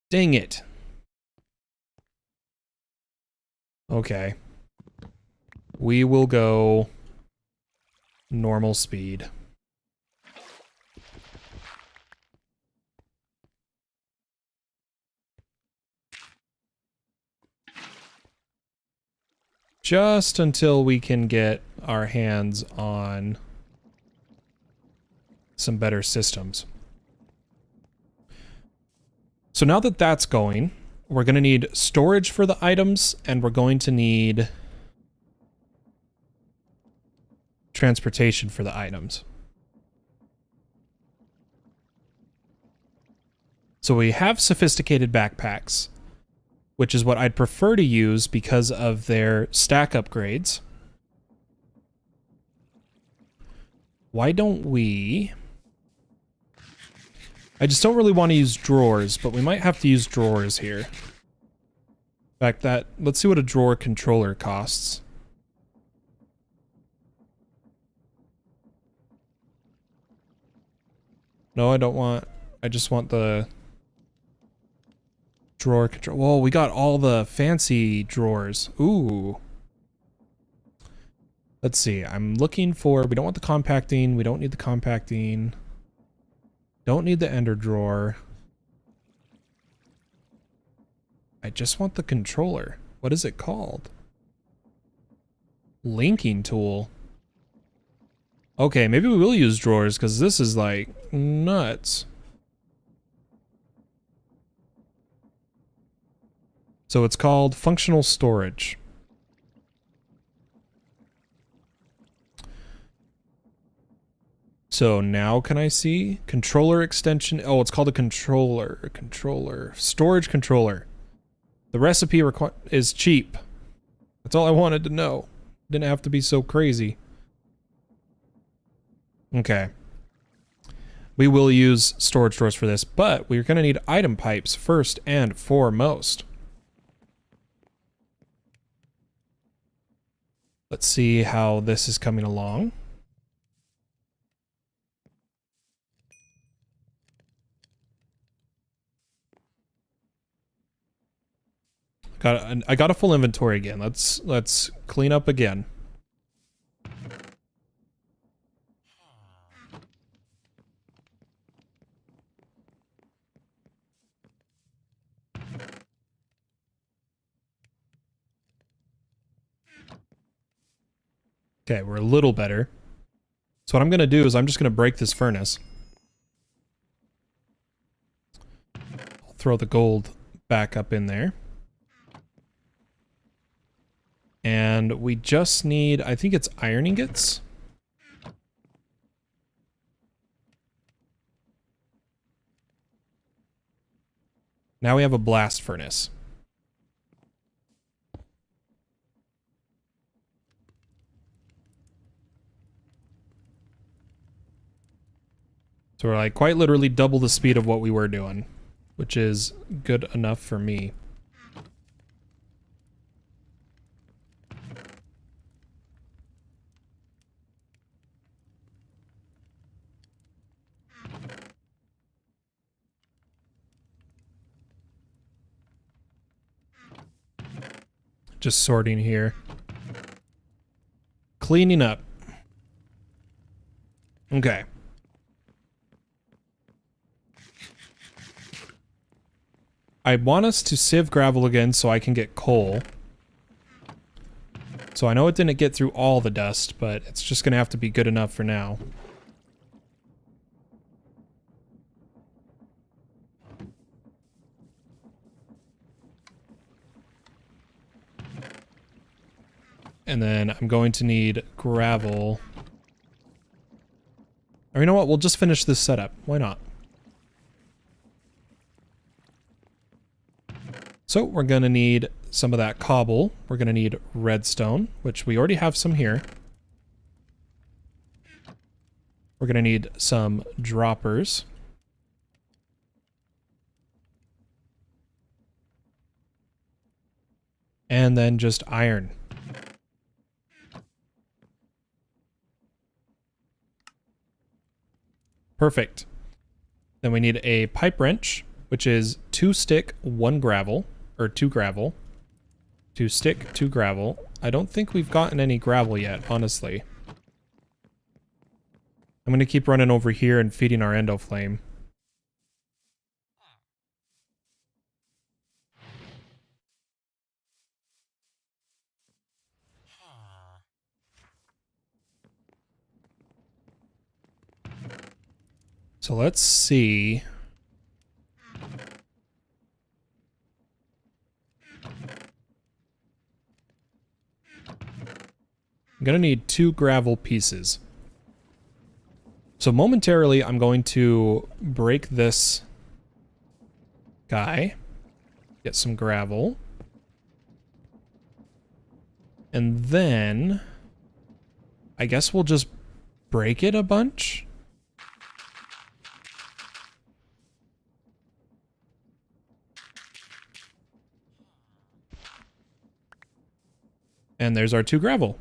Dang it. Okay. We will go normal speed. Just until we can get our hands on some better systems. So now that that's going, we're going to need storage for the items, and we're going to need transportation for the items. So we have sophisticated backpacks, which is what I'd prefer to use because of their stack upgrades. Why don't we... I just don't really want to use drawers, but we might have to use drawers here. In fact, let's see what a drawer controller costs. No, I don't want... I just want the... drawer control. Whoa, we got all the fancy drawers. Ooh. Let's see. I'm looking for... We don't want the compacting. We don't need the compacting. Don't need the ender drawer. I just want the controller. What is it called? Linking tool. Okay, maybe we will use drawers because this is like nuts. So it's called functional storage. So now can I see? Controller extension. Oh, it's called a controller. Storage controller. The recipe is cheap. That's all I wanted to know. Didn't have to be so crazy. Okay. We will use storage drawers for this, but we're going to need item pipes first and foremost. Let's see how this is coming along. I got a full inventory again. Let's clean up again. Okay, we're a little better. So what I'm gonna do is I'm just gonna break this furnace. I'll throw the gold back up in there. And we just need, I think it's iron ingots. Now we have a blast furnace. So we're like quite literally double the speed of what we were doing, which is good enough for me. Just sorting here. Cleaning up. Okay. I want us to sieve gravel again so I can get coal. So I know it didn't get through all the dust, but it's just gonna have to be good enough for now. And then I'm going to need gravel. Or you know what? We'll just finish this setup. Why not? So we're going to need some of that cobble. We're going to need redstone, which we already have some here. We're going to need some droppers. And then just iron. Perfect. Then we need a pipe wrench, which is 2 stick, 1 gravel, or 2 gravel. 2 stick, 2 gravel. I don't think we've gotten any gravel yet, honestly. I'm going to keep running over here and feeding our endo flame. So let's see. I'm going to need 2 gravel pieces. So momentarily, I'm going to break this guy. Get some gravel. And then I guess we'll just break it a bunch. And there's our 2 gravel.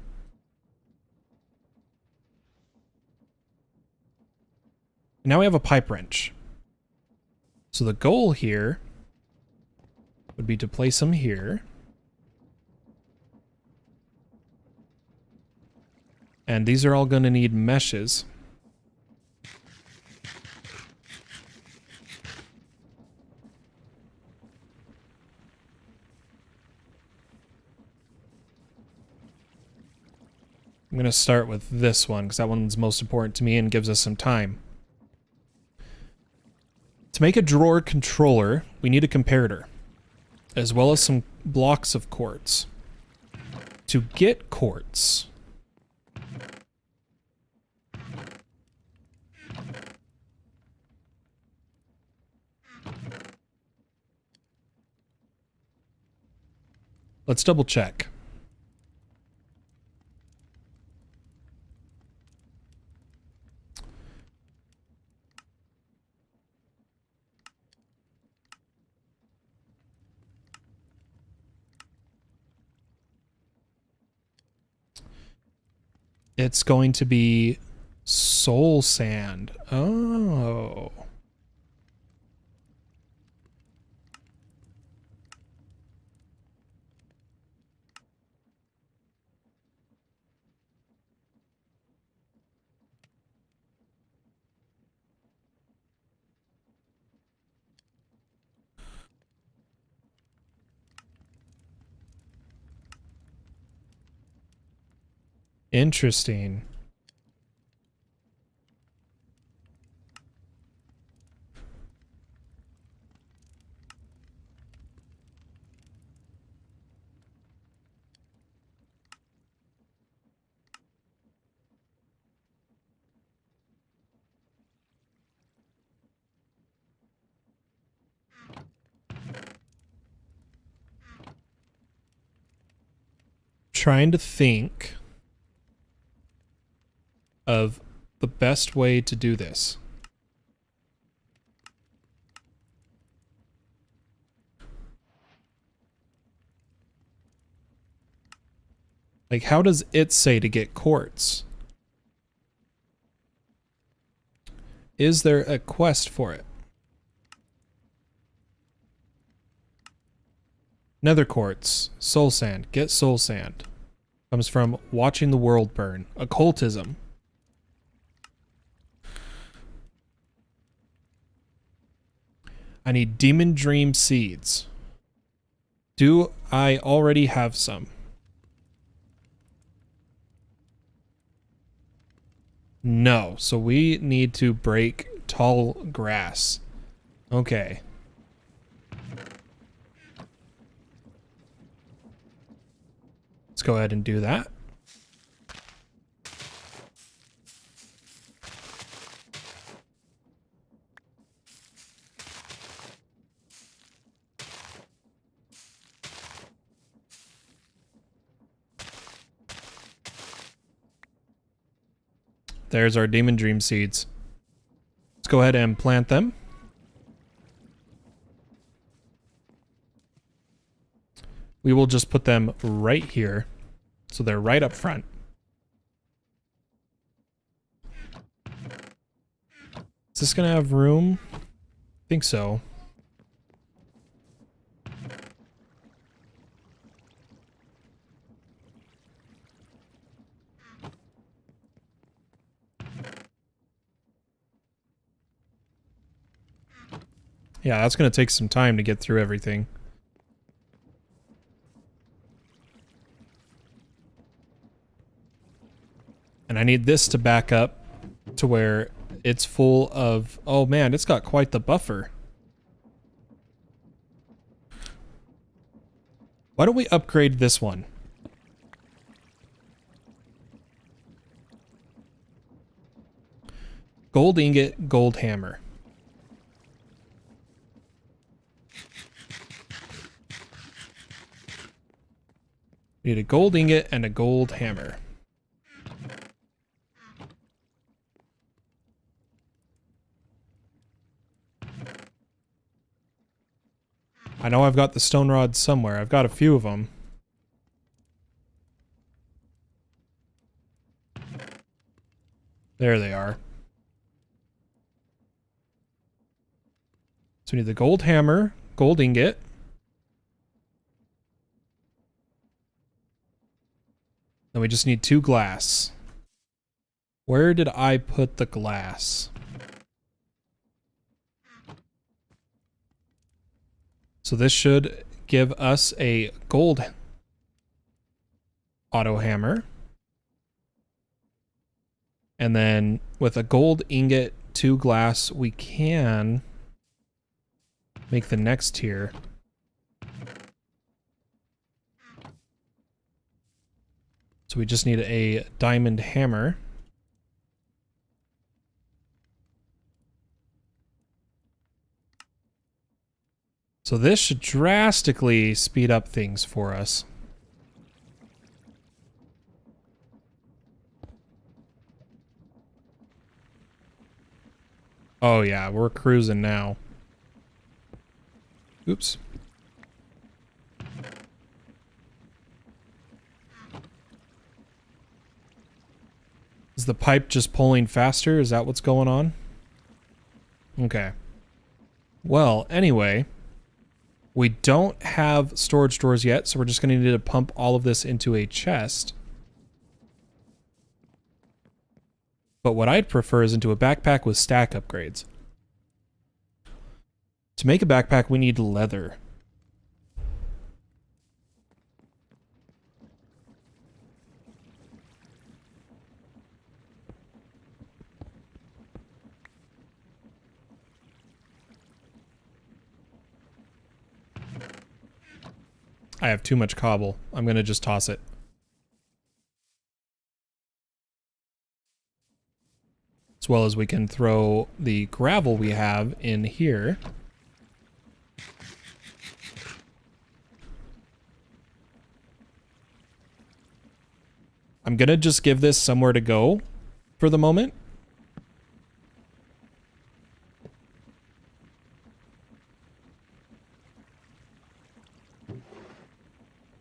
Now we have a pipe wrench. So the goal here would be to place them here. And these are all going to need meshes. I'm going to start with this one because that one's most important to me and gives us some time. To make a drawer controller, we need a comparator, as well as some blocks of quartz. To get quartz, let's double check. It's going to be soul sand. Oh. Interesting. Trying to think of the best way to do this. Like, how does it say to get quartz? Is there a quest for it? Nether quartz, soul sand, get soul sand. Comes from watching the world burn. Occultism. I need demon dream seeds. Do I already have some? No, so we need to break tall grass. Okay. Let's go ahead and do that. There's our demon dream seeds. Let's go ahead and plant them. We will just put them right here. So they're right up front. Is this gonna have room? I think so. Yeah, that's gonna take some time to get through everything. And I need this to back up to where it's full of... Oh man, it's got quite the buffer. Why don't we upgrade this one? Gold ingot, gold hammer. We need a gold ingot and a gold hammer. I know I've got the stone rods somewhere. I've got a few of them. There they are. So we need the gold hammer, gold ingot. Then we just need 2 glass. Where did I put the glass? So this should give us a gold auto hammer. And then with a gold ingot, 2 glass, we can make the next tier. So we just need a diamond hammer. So this should drastically speed up things for us. Oh yeah, we're cruising now. Oops. Is the pipe just pulling faster? Is that what's going on? Okay. Well, anyway, we don't have storage drawers yet, so we're just going to need to pump all of this into a chest. But what I'd prefer is into a backpack with stack upgrades. To make a backpack, we need leather. I have too much cobble. I'm going to just toss it. As well as we can throw the gravel we have in here. I'm going to just give this somewhere to go for the moment.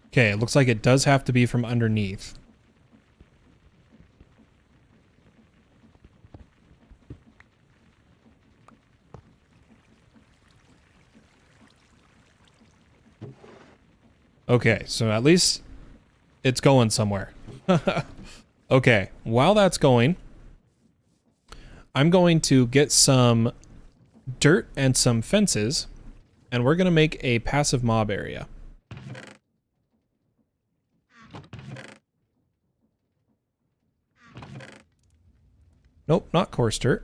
Okay, it looks like it does have to be from underneath. Okay, so at least it's going somewhere. Okay, while that's going, I'm going to get some dirt and some fences, and we're going to make a passive mob area. Nope, not coarse dirt.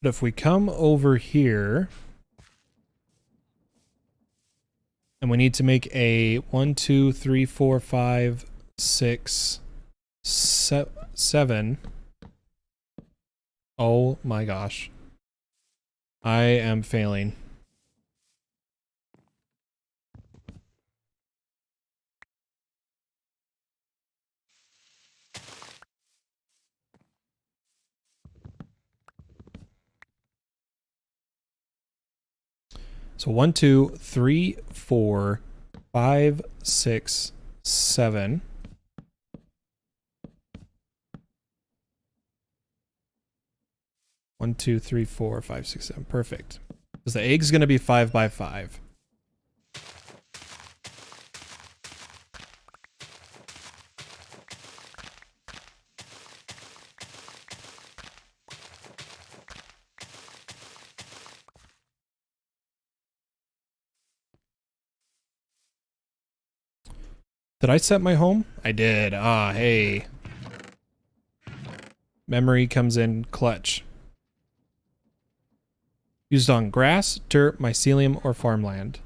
But if we come over here, and we need to make a 1, 2, 3, 4, 5, 6, 7. Oh my gosh. I am failing. So 1, 2, 3, 4, 5, 6, 7. One, 2, 3, 4, 5, 6, 7. Perfect. Because the egg's going to be 5 by 5. Did I set my home? I did. Ah, hey. Memory comes in clutch. Used on grass, dirt, mycelium, or farmland.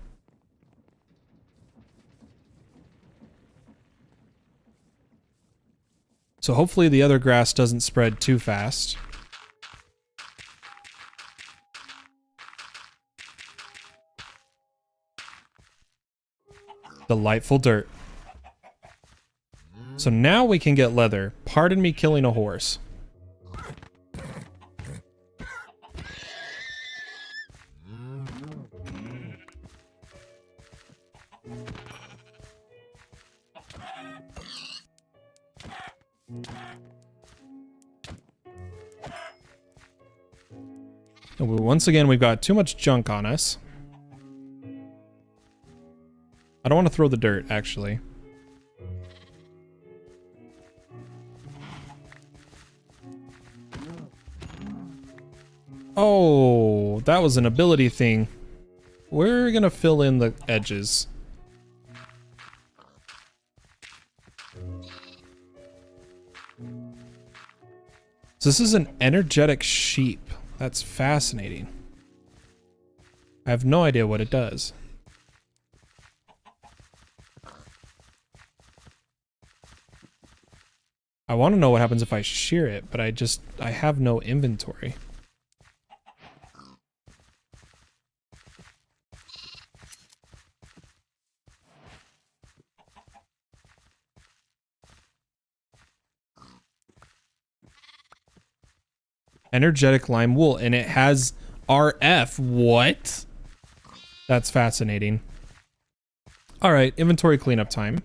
So hopefully the other grass doesn't spread too fast. Delightful dirt. So now we can get leather. Pardon me killing a horse. And once again, we've got too much junk on us. I don't want to throw the dirt, actually. Oh, that was an ability thing. We're gonna fill in the edges. So this is an energetic sheep. That's fascinating. I have no idea what it does. I want to know what happens if I shear it, but I have no inventory. Energetic lime wool, and it has RF. What? That's fascinating. All right, inventory cleanup time.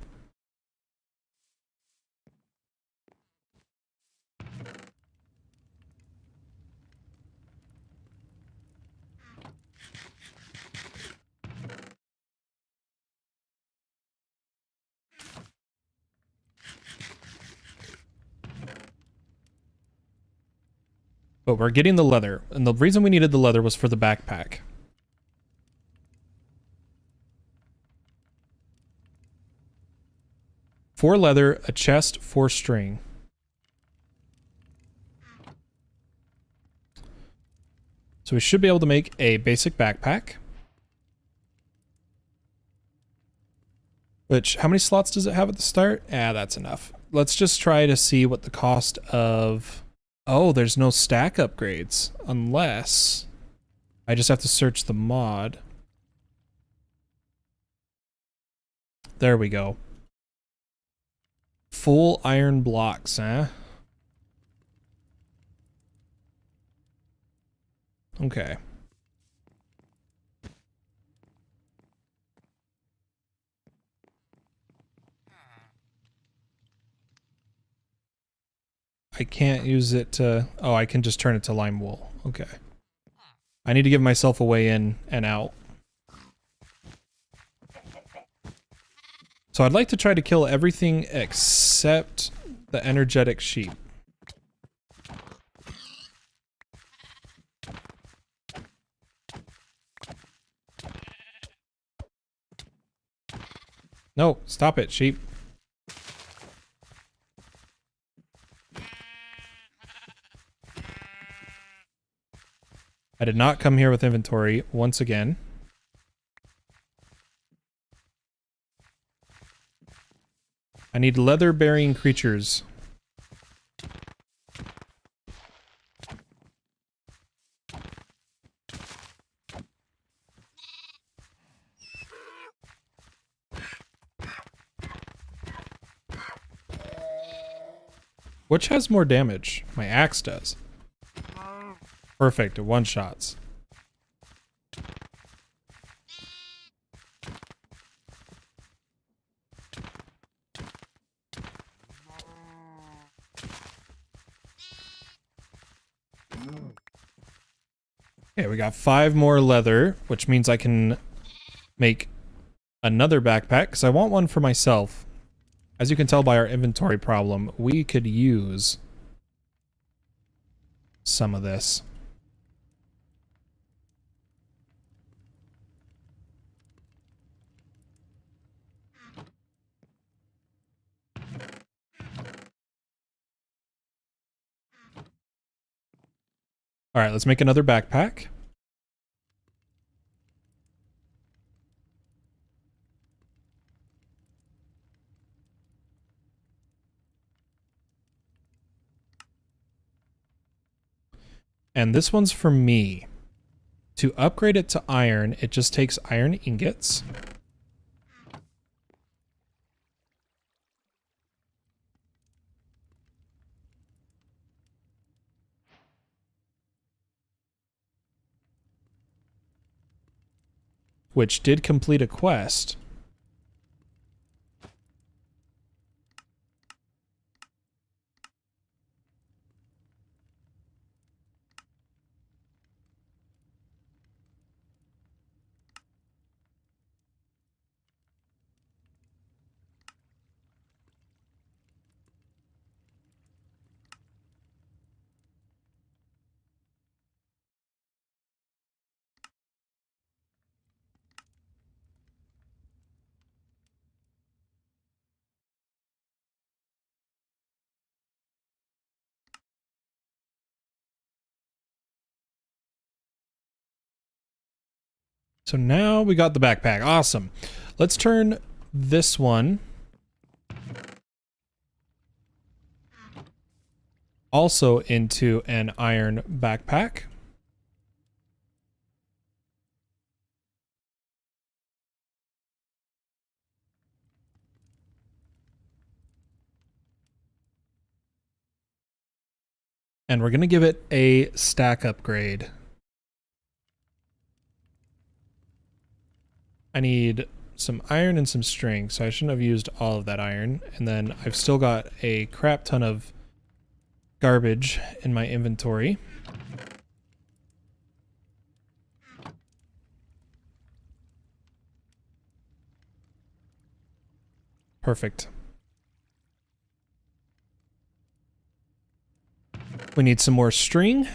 But we're getting the leather, and the reason we needed the leather was for the backpack. Four leather, a chest, 4 string. So we should be able to make a basic backpack. Which, how many slots does it have at the start? That's enough. Let's just try to see what the cost of... Oh, there's no stack upgrades. Unless... I just have to search the mod. There we go. Full iron blocks, huh? Okay. I can't use it to... Oh, I can just turn it to lime wool. Okay. I need to give myself a way in and out. So I'd like to try to kill everything except the energetic sheep. No, stop it, sheep. I did not come here with inventory once again. I need leather-bearing creatures. Which has more damage? My axe does. Perfect, it one-shots. Okay, we got 5 more leather, which means I can make another backpack, because I want one for myself. As you can tell by our inventory problem, we could use some of this. All right, let's make another backpack. And this one's for me. To upgrade it to iron, it just takes iron ingots. Which did complete a quest. So now we got the backpack. Awesome. Let's turn this one also into an iron backpack. And we're going to give it a stack upgrade. I need some iron and some string, so I shouldn't have used all of that iron. And then I've still got a crap ton of garbage in my inventory. Perfect. We need some more string.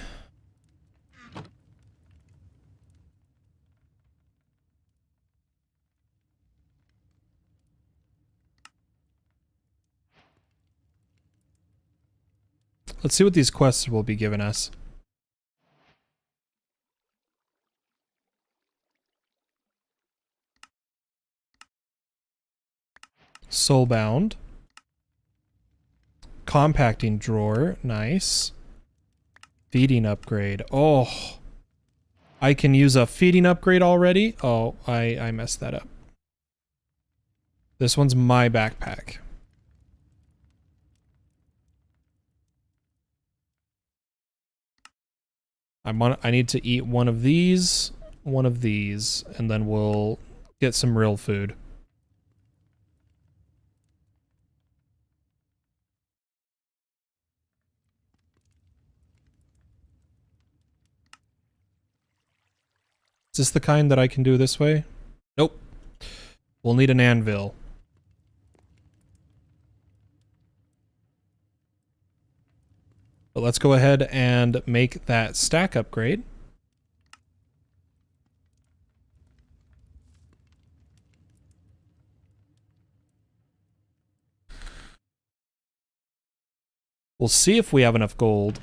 Let's see what these quests will be giving us. Soulbound. Compacting drawer. Nice. Feeding upgrade. Oh. I can use a feeding upgrade already? Oh, I messed that up. This one's my backpack. I need to eat one of these, and then we'll get some real food. Is this the kind that I can do this way? Nope. We'll need an anvil. But let's go ahead and make that stack upgrade. We'll see if we have enough gold.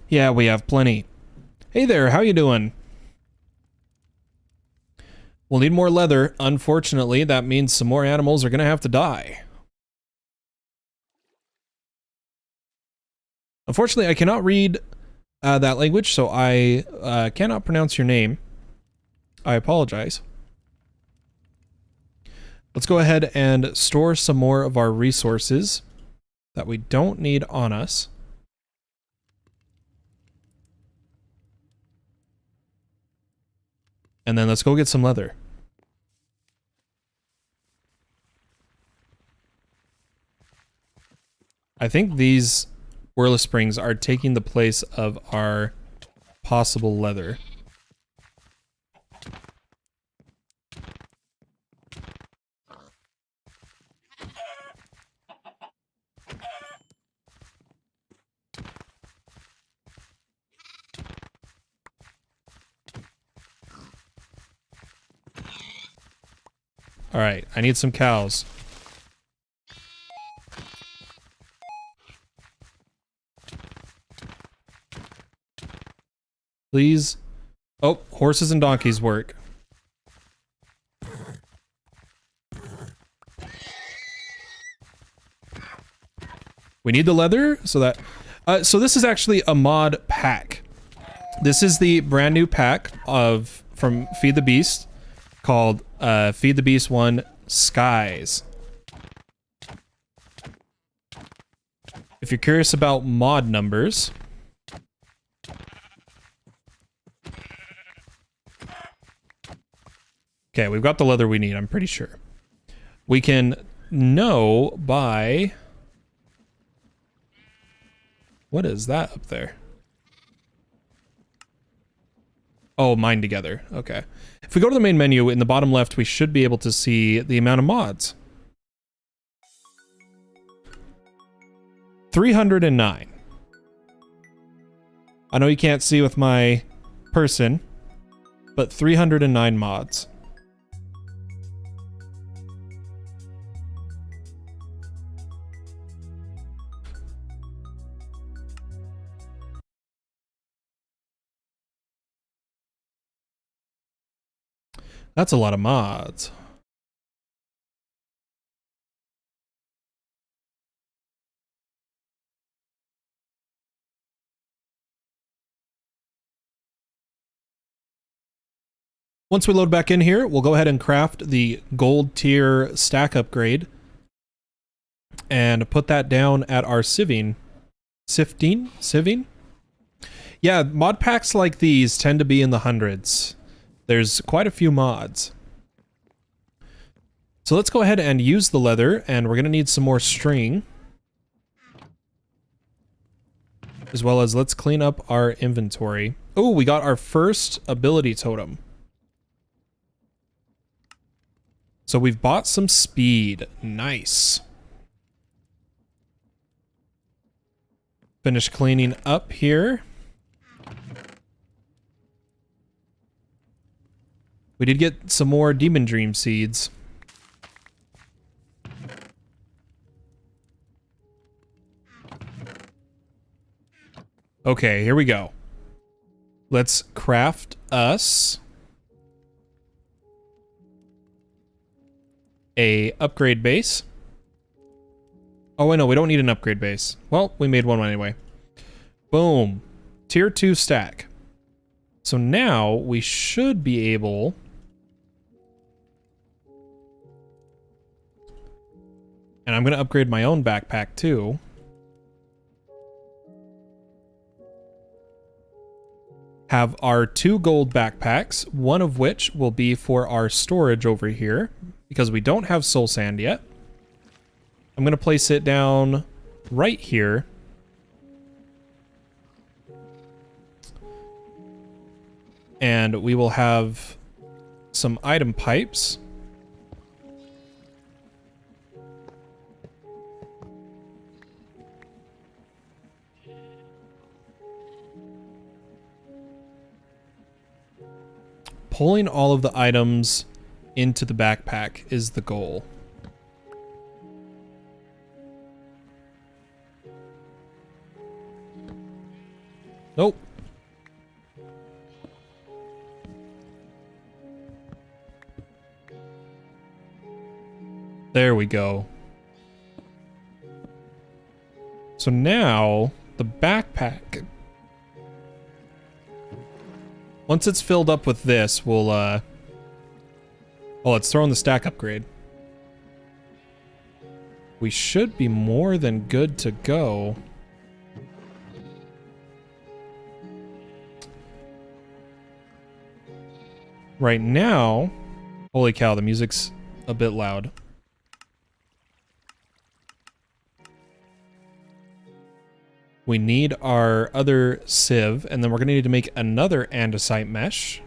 Yeah, we have plenty. Hey there, how you doing? We'll need more leather. Unfortunately, that means some more animals are gonna have to die. Unfortunately, I cannot read that language, so I cannot pronounce your name. I apologize. Let's go ahead and store some more of our resources that we don't need on us. And then let's go get some leather. I think these Whirla Springs are taking the place of our possible leather. Alright, I need some cows. Please. Oh, horses and donkeys work. We need the leather so that... so this is actually a mod pack. This is the brand new pack from Feed the Beast called Feed the Beast 1 Skies. If you're curious about mod numbers... Okay, we've got the leather we need, I'm pretty sure. We can know by... What is that up there? Oh, mine together. Okay. If we go to the main menu, in the bottom left, we should be able to see the amount of mods. 309. I know you can't see with my person, but 309 mods. That's a lot of mods. Once we load back in here, we'll go ahead and craft the gold tier stack upgrade and put that down at our sieving. Sieving? Yeah, mod packs like these tend to be in the hundreds. There's quite a few mods. So let's go ahead and use the leather, and we're going to need some more string. As well as let's clean up our inventory. Oh, we got our first ability totem. So we've bought some speed. Nice. Finish cleaning up here. We did get some more Demon Dream seeds. Okay, here we go. Let's craft us a upgrade base. Oh, wait, no, we don't need an upgrade base. Well, we made one anyway. Boom. Tier 2 stack. So now we should be able... And I'm going to upgrade my own backpack too. Have our 2 gold backpacks, one of which will be for our storage over here, because we don't have soul sand yet. I'm going to place it down right here. And we will have some item pipes. Pulling all of the items into the backpack is the goal. Nope. There we go. So now, the backpack... Once it's filled up with this, we'll, oh, let's throw in the stack upgrade. We should be more than good to go. Right now... Holy cow, the music's a bit loud. We need our other sieve, and then we're going to need to make another andesite mesh.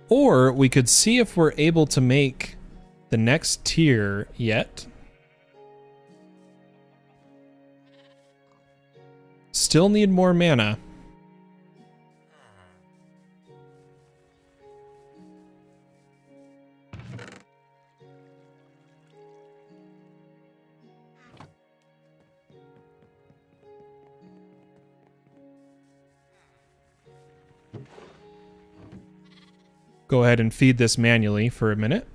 Or we could see if we're able to make the next tier yet. Still need more mana. Go ahead and feed this manually for a minute.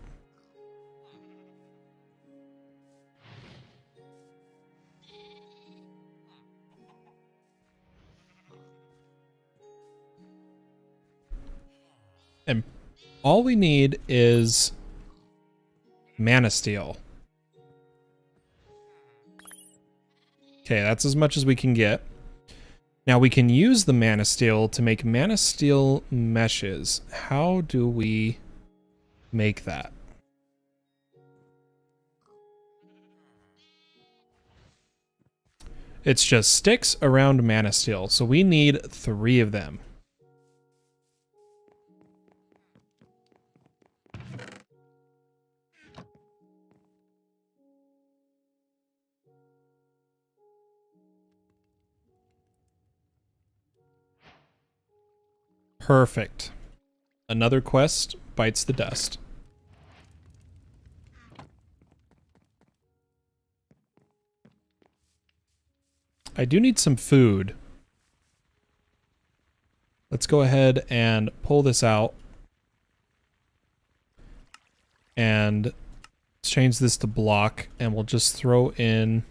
And all we need is mana steel. Okay, that's as much as we can get. Now we can use the mana steel to make mana steel meshes. How do we make that? It's just sticks around mana steel, so we need 3 of them. Perfect. Another quest bites the dust. I do need some food. Let's go ahead and pull this out. And change this to block, and we'll just throw in...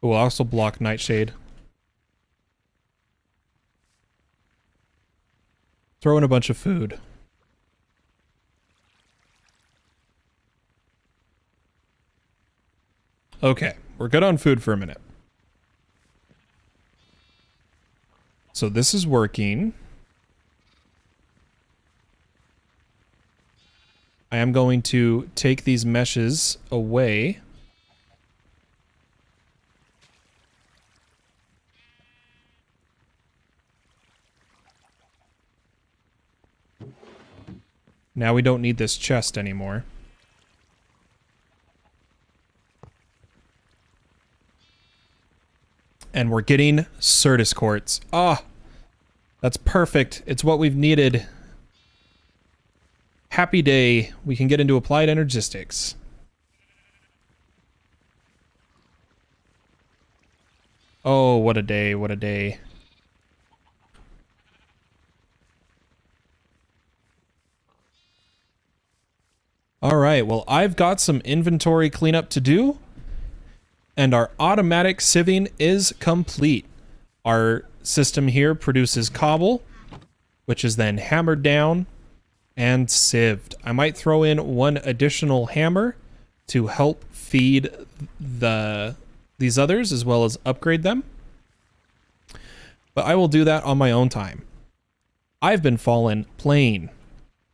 It will also block Nightshade. Throw in a bunch of food. Okay, we're good on food for a minute. So this is working. I am going to take these meshes away. Now we don't need this chest anymore. And we're getting Certus quartz. Ah, that's perfect. It's what we've needed. Happy day. We can get into applied energistics. Oh, what a day, what a day. All right, well, I've got some inventory cleanup to do. And our automatic sieving is complete. Our system here produces cobble, which is then hammered down and sieved. I might throw in one additional hammer to help feed these others as well as upgrade them. But I will do that on my own time. I've been Fallen playing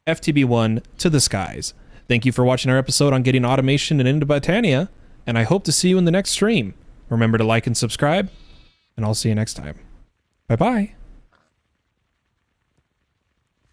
FTB1 to the skies. Thank you for watching our episode on getting automation and into Botania. And I hope to see you in the next stream. Remember to like and subscribe, and I'll see you next time. Bye-bye.